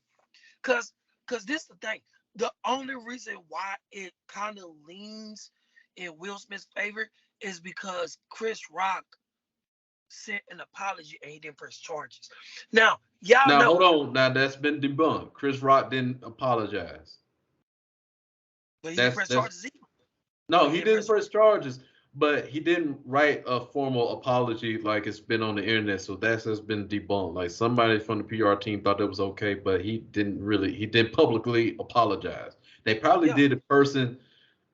cause this is the thing. The only reason why it kind of leans in Will Smith's favor is because Chris Rock sent an apology and he didn't press charges. Now, y'all know. Hold on. Now, that's been debunked. Chris Rock didn't apologize. But he didn't press charges either. No, he didn't press charges, but he didn't write a formal apology like it's been on the internet. So that has been debunked. Like, somebody from the PR team thought that was okay, but he didn't publicly apologize. They probably did in person.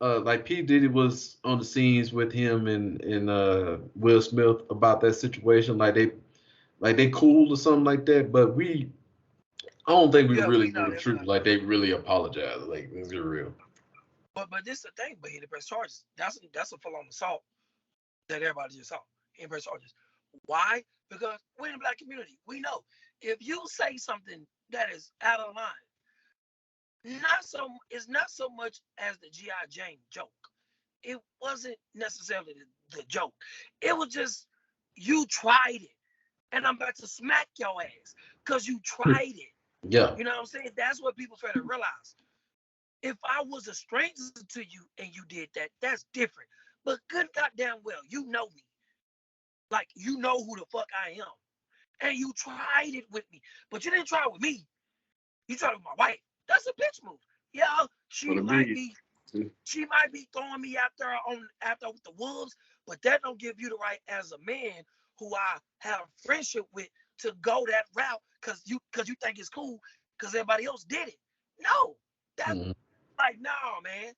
Like P. Diddy was on the scenes with him and Will Smith about that situation. Like they cool or something like that. But I don't think we really know the truth. Like, they really apologized. Like, let's get real. But this is the thing. But he didn't press charges. That's a full-on assault that everybody just saw. He didn't press charges. Why? Because we're in the black community. We know if you say something that is out of line, it's not so much as the G.I. Jane joke. It wasn't necessarily the joke. It was just, you tried it. And I'm about to smack your ass because you tried it. Yeah. You know what I'm saying? That's what people fail to realize. If I was a stranger to you and you did that, that's different. But good goddamn well, you know me. Like, you know who the fuck I am. And you tried it with me. But you didn't try it with me. You tried it with my wife. That's a bitch move. Yeah, she might be throwing me after with the wolves, but that don't give you the right as a man who I have friendship with to go that route because you think it's cool because everybody else did it. No, that's like, no, man.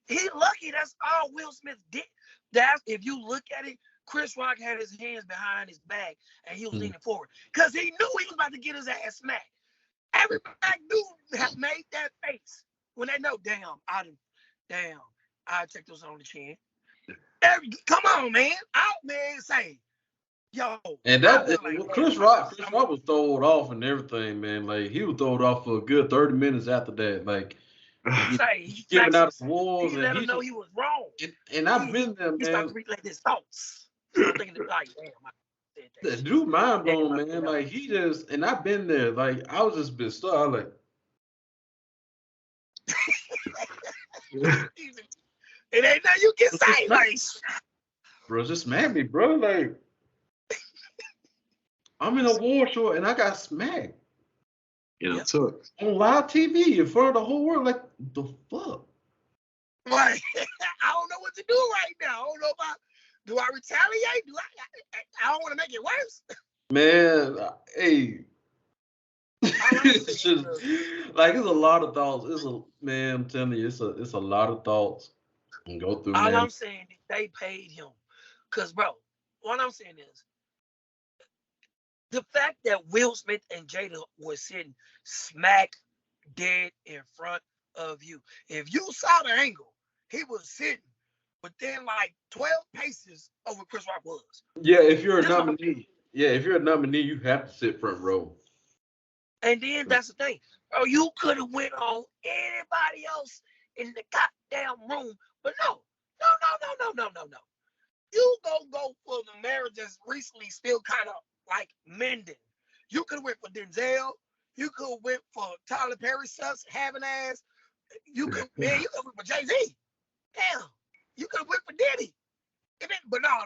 He lucky. That's all Will Smith did. That's, if you look at it, Chris Rock had his hands behind his back and he was leaning forward because he knew he was about to get his ass smacked. Every black dude have made that face when they know, I take those on the chin. Come on, man. Out, man. Say, yo. And I that feel like, Chris Rock was thrown off and everything, man. Like he was thrown off for a good 30 minutes after that. Like he giving out him. awards He and let him know he was wrong. and I've been there, He started man. to relay his thoughts. Thinking like, damn, I said that The shit. dude mind blown, man. Like he just and I've been there. Like I was just been stuck. I was like it ain't nothing you can say, like, bro, just smack me, bro. Like I'm in a war show and I got smacked. In a tux. On live TV in front of the whole world. Like the fuck? Like, I don't know what to do right now. I don't know if do I retaliate? I don't want to make it worse. Man, hey. It's just like it's a lot of thoughts. I'm telling you, it's a lot of thoughts and go through. All man. I'm saying is they paid him. Cause bro, what I'm saying is the fact that Will Smith and Jada were sitting smack dead in front of you. If you saw the angle, he was sitting within like 12 paces of where Chris Rock was. Yeah, if you're a nominee, you have to sit front row. And then that's the thing, bro. You could have went on anybody else in the goddamn room, but no. You go for the marriage that's recently still kind of like mending. You could have went for Denzel. You could have went for Tyler Perry, sus having ass. You could went for Jay-Z. Damn. You could have went for Diddy. But no.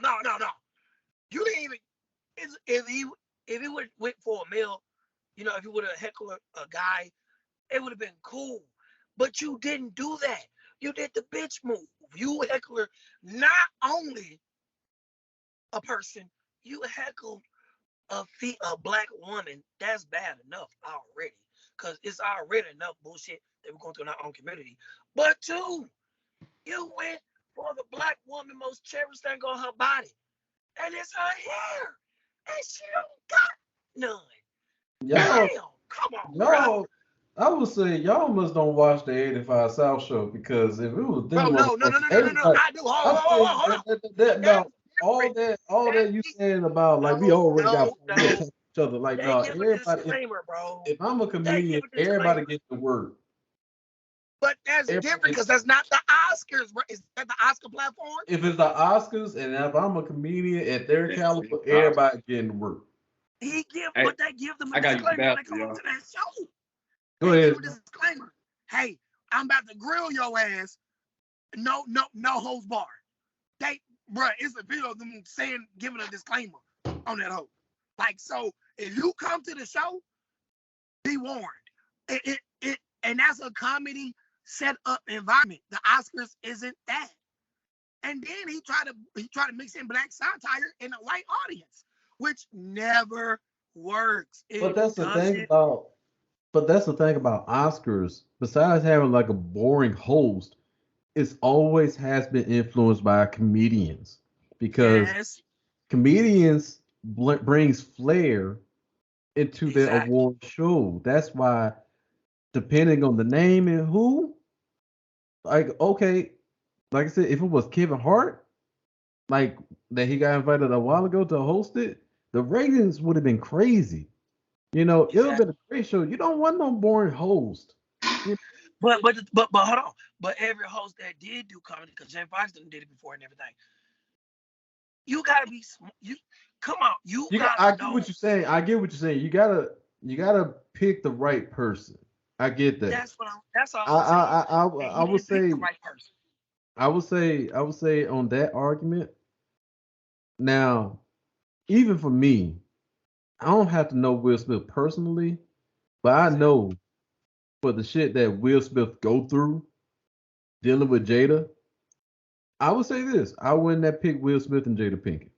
You didn't even. If he went for a meal, if you would have heckled a guy, it would have been cool. But you didn't do that. You did the bitch move. You heckler not only a person, you heckled a black woman. That's bad enough already. Because it's already enough bullshit that we're going through in our own community. But two, you went for the black woman most cherished thing on her body. And it's her hair. And she don't got none. Y'all, Damn, come on, y'all, I would say y'all must don't watch the 85 South show because if it was them, bro, no. I do. Hold on. All that you saying about like we already got each other. Like no, give a everybody. disclaimer, bro. If I'm a comedian, everybody gets the word. But that's different because that's not the Oscars, bro. Is that the Oscar platform? If it's the Oscars and if I'm a comedian at their caliber, everybody getting the word. But they give them a disclaimer when they come up to that show. Go ahead. Give a disclaimer. Hey, I'm about to grill your ass. No holds bar. It's a video of them giving a disclaimer on that hoe. Like, so if you come to the show, be warned. And that's a comedy set up environment. The Oscars isn't that. And then he tried to mix in black satire in a white audience, which never works. But that's the thing about Oscars. Besides having like a boring host, it always has been influenced by comedians because comedians brings flair into their award show. That's why, depending on the name and who, like okay, like I said, if it was Kevin Hart, like that he got invited a while ago to host it, the ratings would have been crazy. It would have been a great show. You don't want no boring host. But hold on. But every host that did do comedy, because Jay Fox did it before and everything, you gotta be come on. I get what you're saying. You gotta pick the right person. I get that. That's all I'm saying. I would say the right person. I would say on that argument. Now, even for me, I don't have to know Will Smith personally, but I know for the shit that Will Smith go through dealing with Jada, I would say this: I wouldn't have picked Will Smith and Jada Pinkett.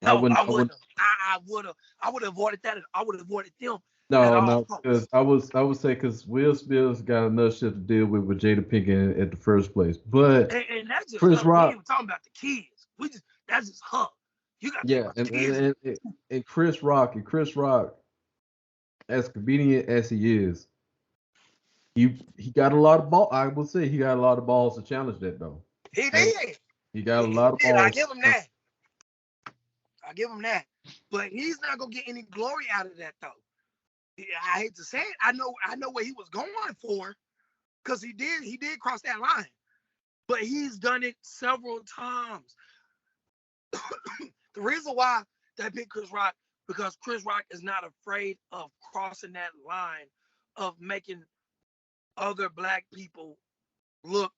No, I wouldn't. I would have avoided that. I would have avoided them. No, because I would say because Will Smith's got enough shit to deal with Jada Pinkett at the first place. But and that's just Chris Rock. We ain't talking about the kids. That's just her. You got and Chris Rock as comedian as he is, he got a lot of balls. I would say he got a lot of balls to challenge that though. He did. He got a lot of balls. I give him that. But he's not gonna get any glory out of that though. I hate to say it. I know what he was going for, because he did cross that line. But he's done it several times. The reason why they picked Chris Rock, because Chris Rock is not afraid of crossing that line of making other black people look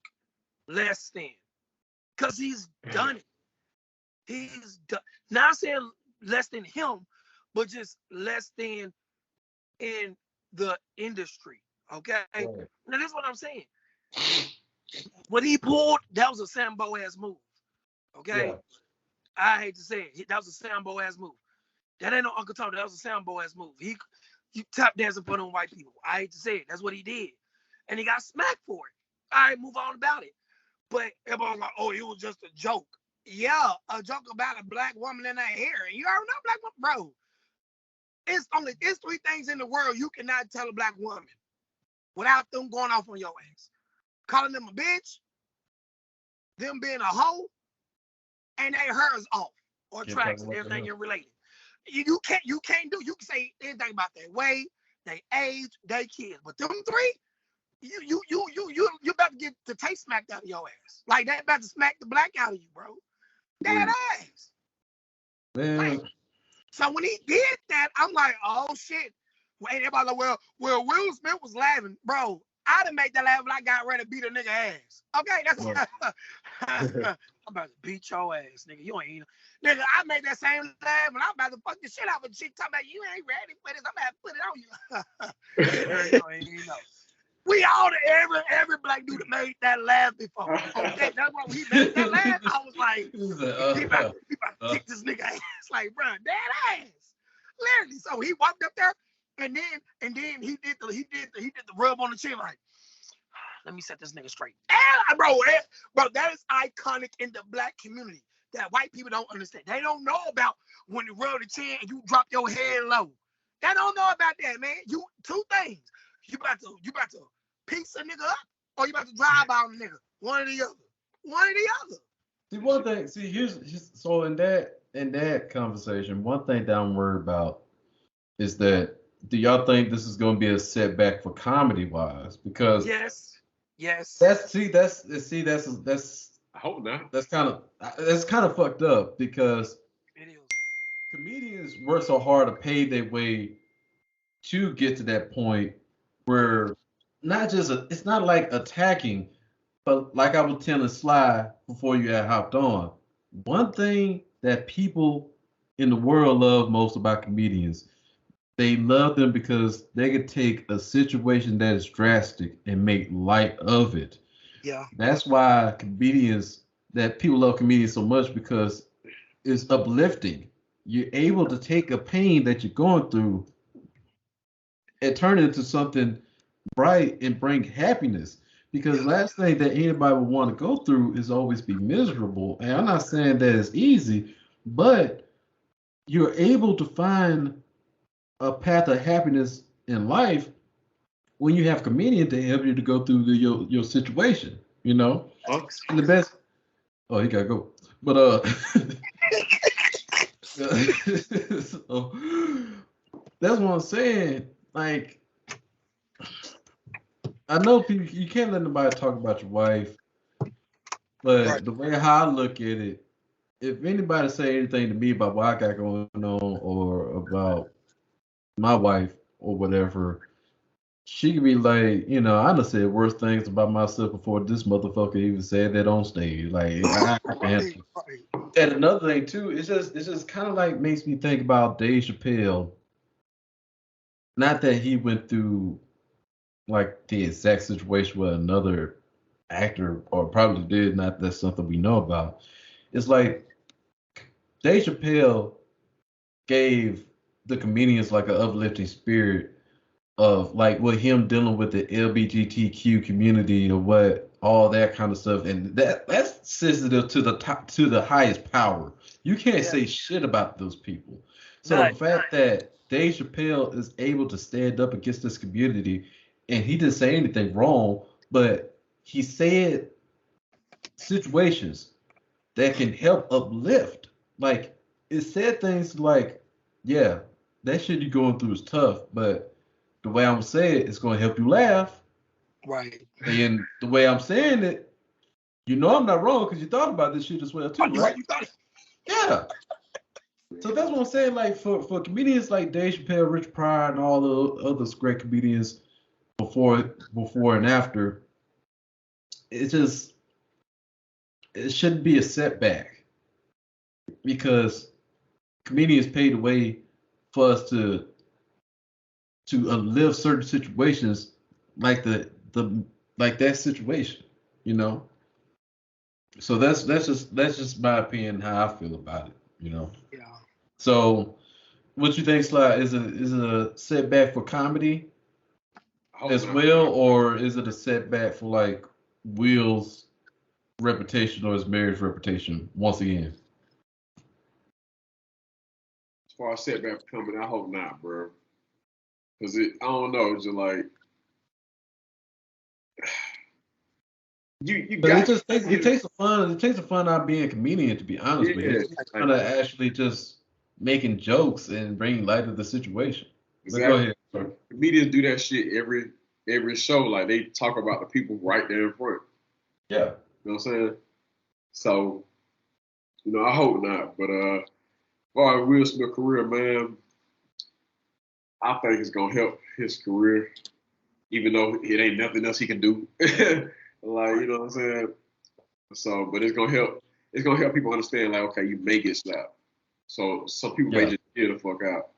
less than. Because he's done it. He's done, not saying less than him, but just less than in the industry. Okay? Right. Now, this is what I'm saying. What he pulled, that was a Sambo ass move. Okay? Yeah. I hate to say it. That was a Sambo ass move. That ain't no Uncle Tony. That was a Sambo ass move. He tap dancing for them white people. I hate to say it. That's what he did. And he got smacked for it. All right, move on about it. But everybody was like, oh, it was just a joke. Yeah, a joke about a black woman in her hair. And you already know black woman, bro. It's three things in the world you cannot tell a black woman without them going off on your ass. Calling them a bitch, them being a hoe, and their hair is off or tracks and everything you're related. You can't do. You can say anything about their weight, their age, their kids, but them three, you about to get the taste smacked out of your ass. Like they about to smack the black out of you, bro. That ass. Man. Like, so when he did that, I'm like, oh shit. Well, everybody like, well, Will Smith was laughing, bro. I'd have made that laugh when I got ready to beat a nigga ass. Okay, that's I'm about to beat your ass, nigga. You ain't nigga. I made that same laugh when I'm about to fuck the shit out of a chick talking about you ain't ready for this. I'm about to put it on you. We all every black dude that made that laugh before. Okay, that's why he made that laugh. I was like, he about to kick this nigga ass. Like, bro, that ass. Literally. So he walked up there. And then he did the rub on the chin like, let me set this nigga straight. And, bro, that is iconic in the black community that white people don't understand. They don't know about when you rub the chin and you drop your head low. They don't know about that, man. You two things. You about to piece a nigga up, or you about to drive on a nigga. One or the other. See, one thing. See, here's so in that conversation, one thing that I'm worried about is that. Do y'all think this is going to be a setback for comedy wise? Because yes. That's I hope not. That's kind of fucked up because comedians work so hard to pay their way to get to that point where it's not like attacking, but like I was telling Sly before you had hopped on, one thing that people in the world love most about comedians. They love them because they could take a situation that is drastic and make light of it. Yeah. That's why people love comedians so much because it's uplifting. You're able to take a pain that you're going through and turn it into something bright and bring happiness. Because last thing that anybody would want to go through is always be miserable. And I'm not saying that it's easy, but you're able to find a path of happiness in life when you have a comedian to help you to go through your situation, you know. And the best. Oh, you gotta go. But so, that's what I'm saying. Like, I know people, you can't let nobody talk about your wife, but the way how I look at it, if anybody say anything to me about what I got going on or about my wife or whatever, she could be like, I done said worse things about myself before this motherfucker even said that on stage. Like, and another thing too, it's just kind of like makes me think about Dave Chappelle. Not that he went through like the exact situation with another actor, or probably did. Not that's something we know about. It's like Dave Chappelle gave the comedians like an uplifting spirit of like with him dealing with the LGBTQ community or what all that kind of stuff, and that's sensitive to the highest power. You can't say shit about those people. So the fact that Dave Chappelle is able to stand up against this community, and he didn't say anything wrong, but he said situations that can help uplift. Like it said things like, yeah, that shit you going through is tough, but the way I'm saying it, it's gonna help you laugh. Right. And the way I'm saying it, you know I'm not wrong because you thought about this shit as well too, right? You thought it. Yeah. So that's what I'm saying. Like for comedians like Dave Chappelle, Rich Pryor, and all the other great comedians before and after, it shouldn't be a setback because comedians paved the way for us to live certain situations like like that situation, you know. So that's just my opinion how I feel about it, you know. Yeah. So what you think, Sly? Is it a setback for comedy as well, or is it a setback for like Will's reputation or his marriage reputation once again? As far as setback for comedy, I hope not, bro. Cause I don't know, it's just like you But got it takes the fun out of being a comedian, to be honest with you. It's fun to actually just making jokes and bringing light to the situation. Exactly. But go ahead. Sorry. Comedians do that shit every show. Like they talk about the people right there in front. Yeah. You know what I'm saying? So, you know, I hope not. But as far as Will Smith's career, man, I think it's gonna help his career, even though it ain't nothing else he can do. Like, you know what I'm saying? So, but it's gonna help. It's gonna help people understand, like, okay, you may get slapped. So some people may just chill the fuck out,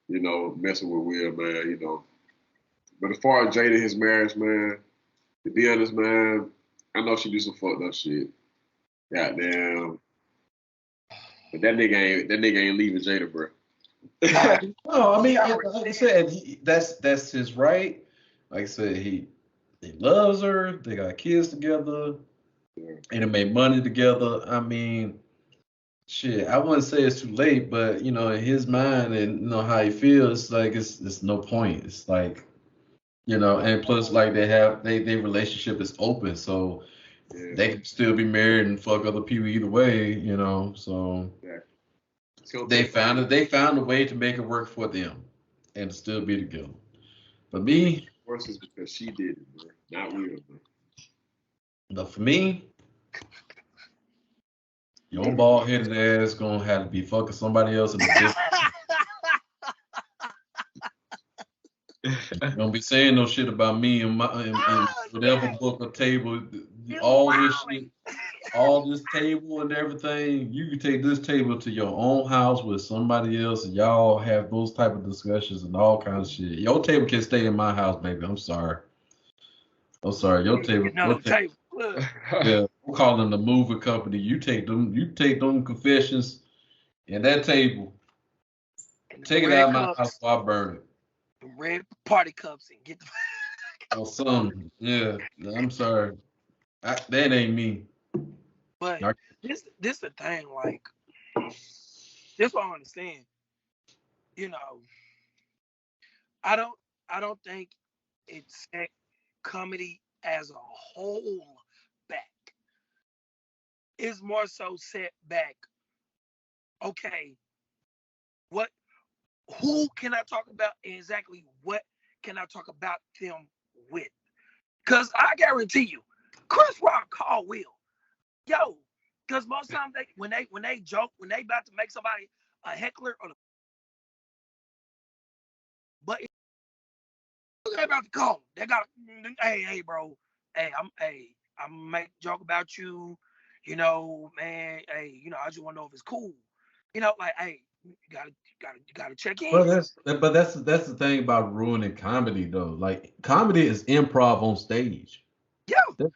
you know, messing with Will, man, you know. But as far as Jada and his marriage, man, to be honest, man, I know she do some fucked up shit. Goddamn. But that nigga ain't leaving Jada, bro. No, I mean, like I said, that's his right. Like I said, he loves her. They got kids together, and they made money together. I mean, shit, I wouldn't say it's too late, but you know, in his mind and you know how he feels, like it's no point. It's like, you know, and plus like their relationship is open, so they can still be married and fuck other people either way, you know. So they found a way to make it work for them and still be together. But me, worse is because she did it, bro. Not Will, bro. But for me, your bald headed ass gonna have to be fucking somebody else in the business. Don't be saying no shit about me and whatever book or table, all this shit, all this table and everything. You can take this table to your own house with somebody else, and y'all have those type of discussions and all kinds of shit. Your table can stay in my house, baby. I'm sorry. Your table. Yeah, I'm calling the moving company. You take them confessions and that table. Take it out of my house while I burn it. Red party cups and get the or something. Yeah, I'm sorry. That ain't me. But this the thing, like, this what I understand. You know, I don't think it set comedy as a whole back. It's more so set back. Okay, who can I talk about, and exactly what can I talk about them with? Because I guarantee you, Chris Rock called Will, yo, because most times when they joke, when they about to make somebody a heckler or but they about to call him. They got, hey, bro, I'm make joke about you, you know, man, hey, you know, I just want to know if it's cool, you know, like, hey, you gotta check in. Well, that's the thing about ruining comedy though. Like comedy is improv on stage. Yeah. There's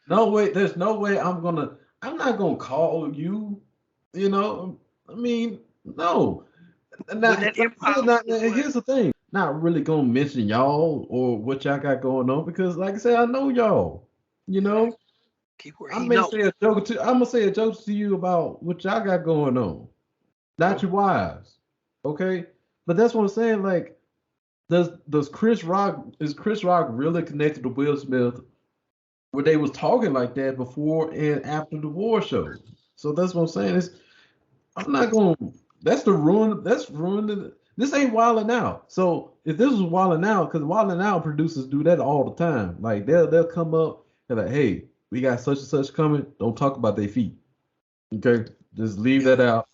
no way I'm not gonna call you. You know, I mean, no. Here's the thing. Not really gonna mention y'all or what y'all got going on because, like I said, I know y'all. You know, I'm gonna say a joke to you about what y'all got going on, not your wives. Okay, but that's what I'm saying. Like, is Chris Rock really connected to Will Smith? Where they was talking like that before and after the war show? So that's what I'm saying. I'm not going. That's the ruin. That's ruined. This ain't Wildin' Out. So if this was Wildin' Out, because Wildin' Out producers do that all the time. Like they'll come up. They're like, hey, we got such and such coming. Don't talk about their feet. Okay, just leave that out,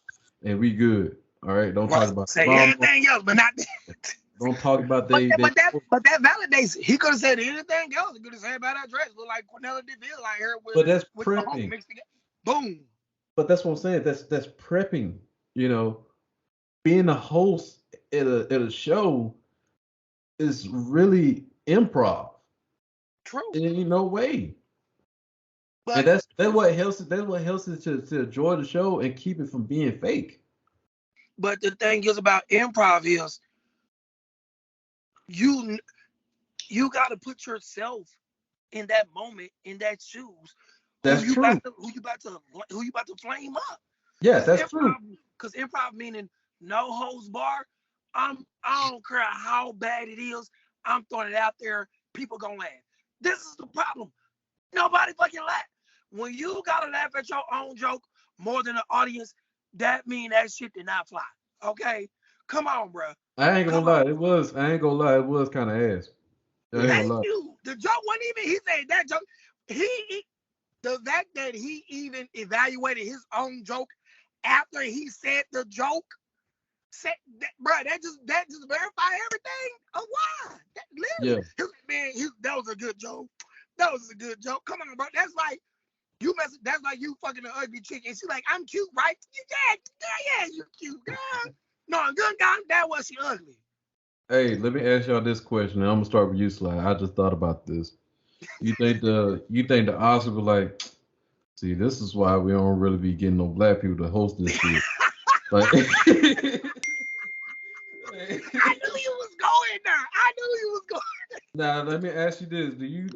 and we good. All right, don't talk about. Say anything else, but not that. Don't talk about but that validates it. He could have said anything else. He could have said about that dress. Look like Cornelia DeVille out here with. But that's with prepping. Mixed together. Boom. But that's what I'm saying. That's prepping. You know, being a host at a show is really improv. True. In no way. But, and that's what helps. That's what helps it to enjoy the show and keep it from being fake. But the thing is about improv is you got to put yourself in that moment, in that shoes. That's true. Who you about to flame up? Yes, that's true. Because improv meaning no holds bar. I don't care how bad it is. I'm throwing it out there. People gonna laugh. This is the problem. Nobody fucking laugh. When you gotta laugh at your own joke more than the audience, that mean that shit did not fly. Okay, come on, bro. I ain't gonna lie. It was. I ain't gonna lie. It was kind of ass. Thank you. The joke wasn't even. He said that joke. The fact that he even evaluated his own joke after he said the joke, bro, that just verify everything of why. Literally, man, that was a good joke. That was a good joke. Come on, bro. That's like you fucking an ugly chick, and she's like, I'm cute, right? Yeah, you cute, girl. No, good God, that was she ugly. Hey, let me ask y'all this question. And I'm gonna start with you, Sly. I just thought about this. You think the Oscars were like, see, this is why we don't really be getting no black people to host this shit. Like, I knew you was going there. Now, let me ask you this: Do you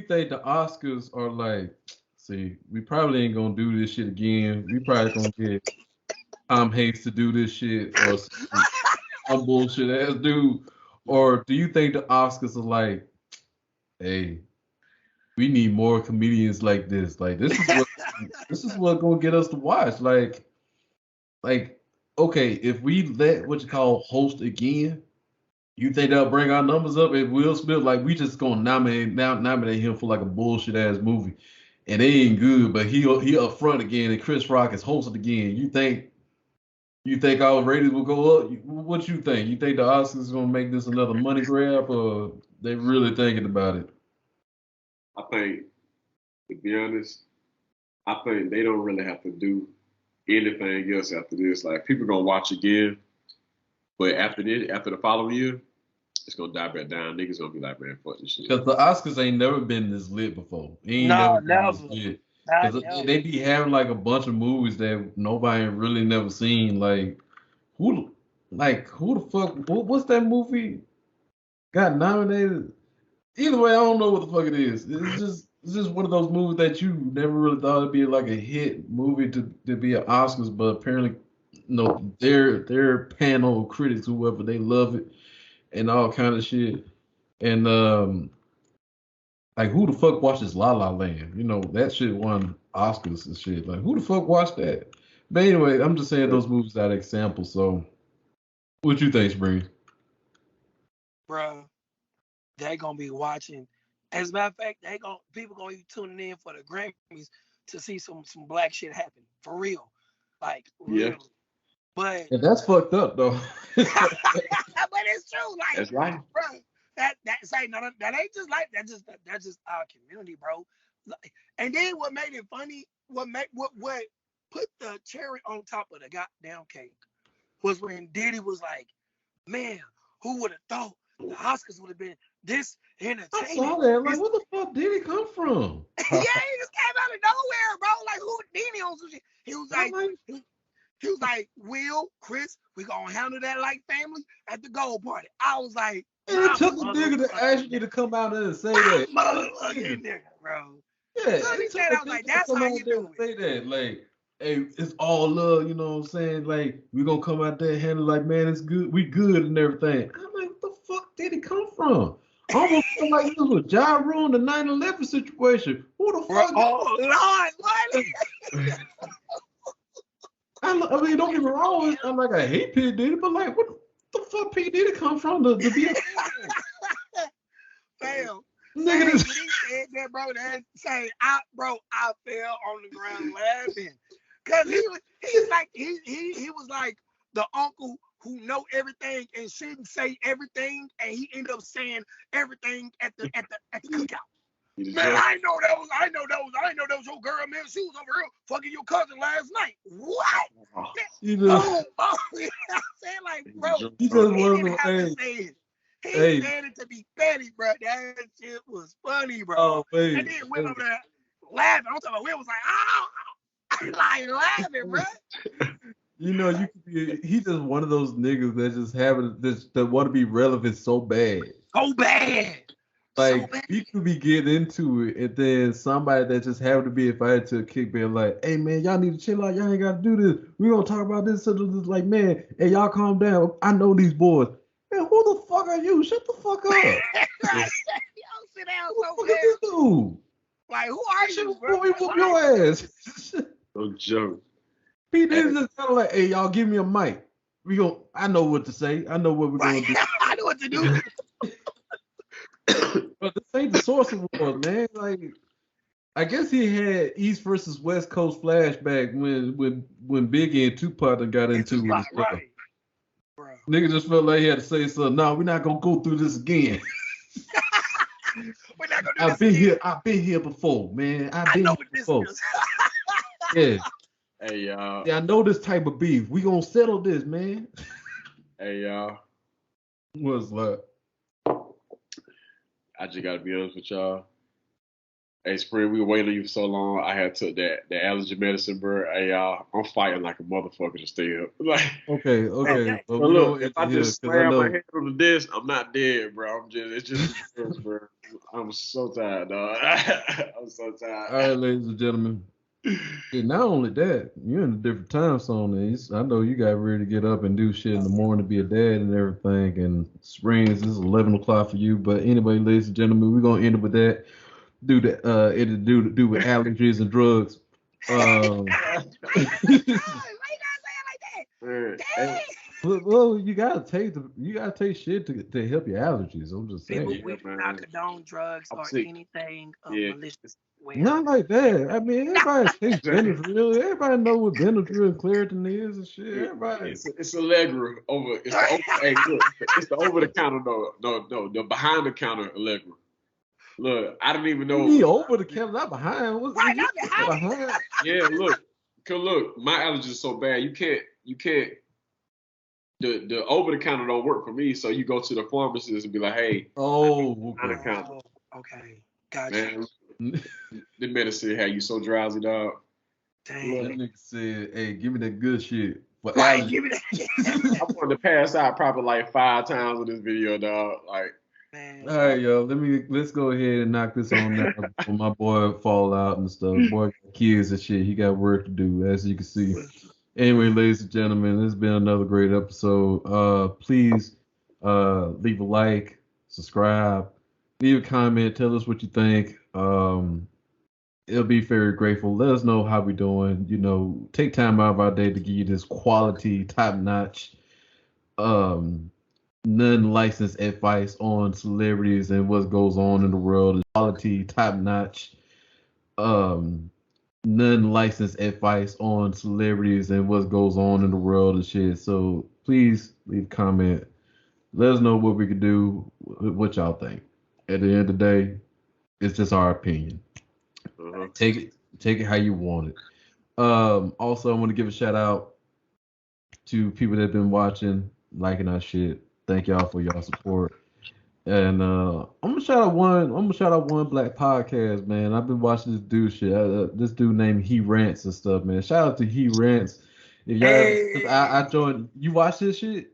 think the Oscars are like, see, we probably ain't gonna do this shit again. We probably gonna get Tom Hanks to do this shit or some bullshit ass dude, or do you think the Oscars are like, hey, we need more comedians like this. Like this is what gonna get us to watch. Like, okay, if we let what you call host again, you think that'll bring our numbers up? And Will Smith, like we just gonna nominate him for like a bullshit ass movie, and they ain't good, but he up front again, and Chris Rock is hosted again. You think our ratings will go up? What you think? You think the Oscars is gonna make this another money grab, or they really thinking about it? I think, to be honest, I think they don't really have to do anything else after this. Like people gonna watch again, but after the following year, it's gonna die back down. Niggas gonna be like, man, fuck this shit. Because the Oscars ain't never been this lit before. Never. Because they be having like a bunch of movies that nobody really never seen. Like who the fuck? What's that movie? Got nominated. Either way, I don't know what the fuck it is. It's just one of those movies that you never really thought it'd be like a hit movie to be an Oscars, but apparently, their panel of critics, whoever, they love it and all kind of shit. And like who the fuck watches La La Land? That shit won Oscars and shit. Like who the fuck watched that? But anyway, I'm just saying those movies are examples. So, what you think, Spring? Bro, they gonna be watching. As a matter of fact, people gonna be tuning in for the Grammys to see some black shit happen for real, like real. Yeah. But that's fucked up though. But it's true, like that's right, bro. That ain't just like that's just our community, bro. And then what made it funny, what put the cherry on top of the goddamn cake was when Diddy was like, man, who would have thought the Oscars would have been this entertaining? I saw that. Like, where the fuck did he come from? Yeah, he just came out of nowhere, bro. Like, who Diddy on some shit? He was like, Will, Chris, we gonna handle that like family at the gold party. I was like, it took a nigga to actually to come out and say that. Motherfucking nigga, bro. Yeah, so he said, I was like, that's how you do it. Say that, like, hey, it's all love, you know what I'm saying? Like, we gonna come out there and handle like, man, it's good, we good and everything. I'm like, what the fuck did he come from? I almost feel like this was Ja Rule in the 9/11 situation. Who the fuck? Oh, Lord. I mean, don't get me wrong. I'm like, I hate P. Diddy, but like, what the fuck P. Diddy come from to be a Fam. nigga? When he said that, bro, I fell on the ground laughing. Cause he was like the uncle who know everything and shouldn't say everything, and he ended up saying everything at the cookout. Man, I know that was your girl, man. She was over here fucking your cousin last night. What? You know, I said, like, bro, he just didn't have to say it. He said it to be petty, bro. That shit was funny, bro. Oh, man. And then went over there laughing. I'm talking about Will was like, oh, like laughing, bro. You know, you could be. He just one of those niggas that just that want to be relevant so bad. So bad. Like, you could be getting into it, and then somebody that just happened to be invited to a kickback, like, hey, man, y'all need to chill out. Y'all ain't got to do this. We going to talk about this. So this like, man, hey, y'all calm down. I know these boys. Man, who the fuck are you? Shut the fuck up. Yo, sit down so Look at this dude. Like, who are you, bro? We whoop your ass. No joke. P. Diddy's just kind of like, hey, y'all give me a mic. I know what to say. I know what we're going to do. I know what to do. But this ain't the source of war, man. Like, I guess he had East versus West Coast flashback when Biggie and Tupac got into it. Right. Nigga just felt like he had to say something. No, we're not gonna go through this again. We're not gonna do I've been here. I've been here before, man. I've been here before. Yeah. Hey y'all. Yeah, I know this type of beef. We gonna settle this, man. Hey y'all. What's like? I just gotta be honest with y'all. Hey, Spring, we were waiting on you for so long. I had took that allergy medicine, bro. Hey, y'all, I'm fighting like a motherfucker to stay up. Like, okay. But look, if I just slam my head on the disc, I'm not dead, bro. It's just, bro. I'm so tired, dog. I'm so tired. All right, ladies and gentlemen. And not only that, you're in a different time zone. And I know you got ready to get up and do shit in the morning to be a dad and everything. And Springs, this is 11 o'clock for you. But anyway, ladies and gentlemen, we're gonna end it with that. Do with allergies and drugs. Why you gotta say it like that? Well, you gotta take shit to help your allergies. I'm just saying. We do not condone drugs or anything malicious. Not like that. I mean, everybody takes Benadryl. Everybody know what Benadryl and Claritin is and shit. Everybody. It's Allegra over. It's the over the counter though. No, the behind the counter Allegra. Look, I didn't even know. You over the counter, not behind. What's not behind? Yeah, look, my allergies are so bad. You can't. The over the counter don't work for me. So you go to the pharmacist and be like, hey. Oh, okay. Okay, gotcha. Man, the medicine had you so drowsy, dog. Dang. That nigga said, hey, give me that good shit. Right, give me that. I wanted to pass out probably like 5 times in this video, dog. Like. Man. All right, yo, let's go ahead and knock this on down before my boy fall out and stuff. Boy got kids and shit. He got work to do, as you can see. Anyway, ladies and gentlemen, this has been another great episode. Please leave a like, subscribe, leave a comment, tell us what you think. It'll be very grateful. Let us know how we're doing. You know, take time out of our day to give you this quality, top-notch, non-licensed advice on celebrities and what goes on in the world. Quality, top-notch, non-licensed advice on celebrities and what goes on in the world and shit. So please leave a comment. Let us know what we can do, what y'all think. At the end of the day, it's just our opinion. Take it how you want it. Also, I want to give a shout out to people that have been watching, liking our shit. Thank y'all for y'all support. And I'm gonna shout out one black podcast, man. I've been watching this dude shit. This dude named He Rants and stuff, man. Shout out to He Rants. If y'all, I joined. You watch this shit?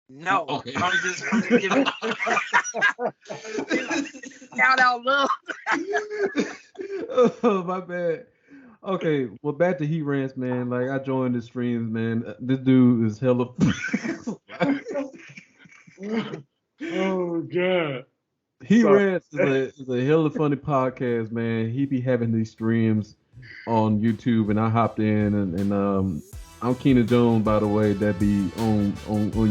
No. Okay. I'm just giving shout out love. Oh, my bad. Okay, well, back to He Rants, man. Like, I joined the streams, man. This dude is hella. Oh God. He Rants is a hella funny podcast, man. He be having these streams on YouTube, and I hopped in, and I'm Keenan Jones, by the way. That be on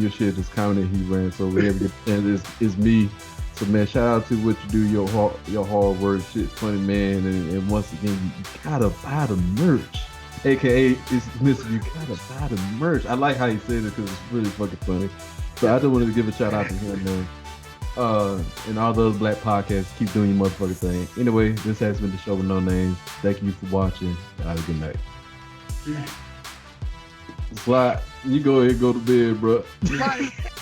your shit, just commenting he ran. So whenever you get the chance, it's me. So man, shout out to what you do, your hard work, shit, funny man, and once again, you gotta buy the merch. AKA, it's Mr. You gotta buy the merch. I like how he said it because it's really fucking funny. So I just wanted to give a shout out to him, man. And all the other black podcasts, keep doing your motherfucking thing. Anyway, this has been the show with no names. Thank you for watching. Have a good night. Slide, you go ahead and go to bed, bro.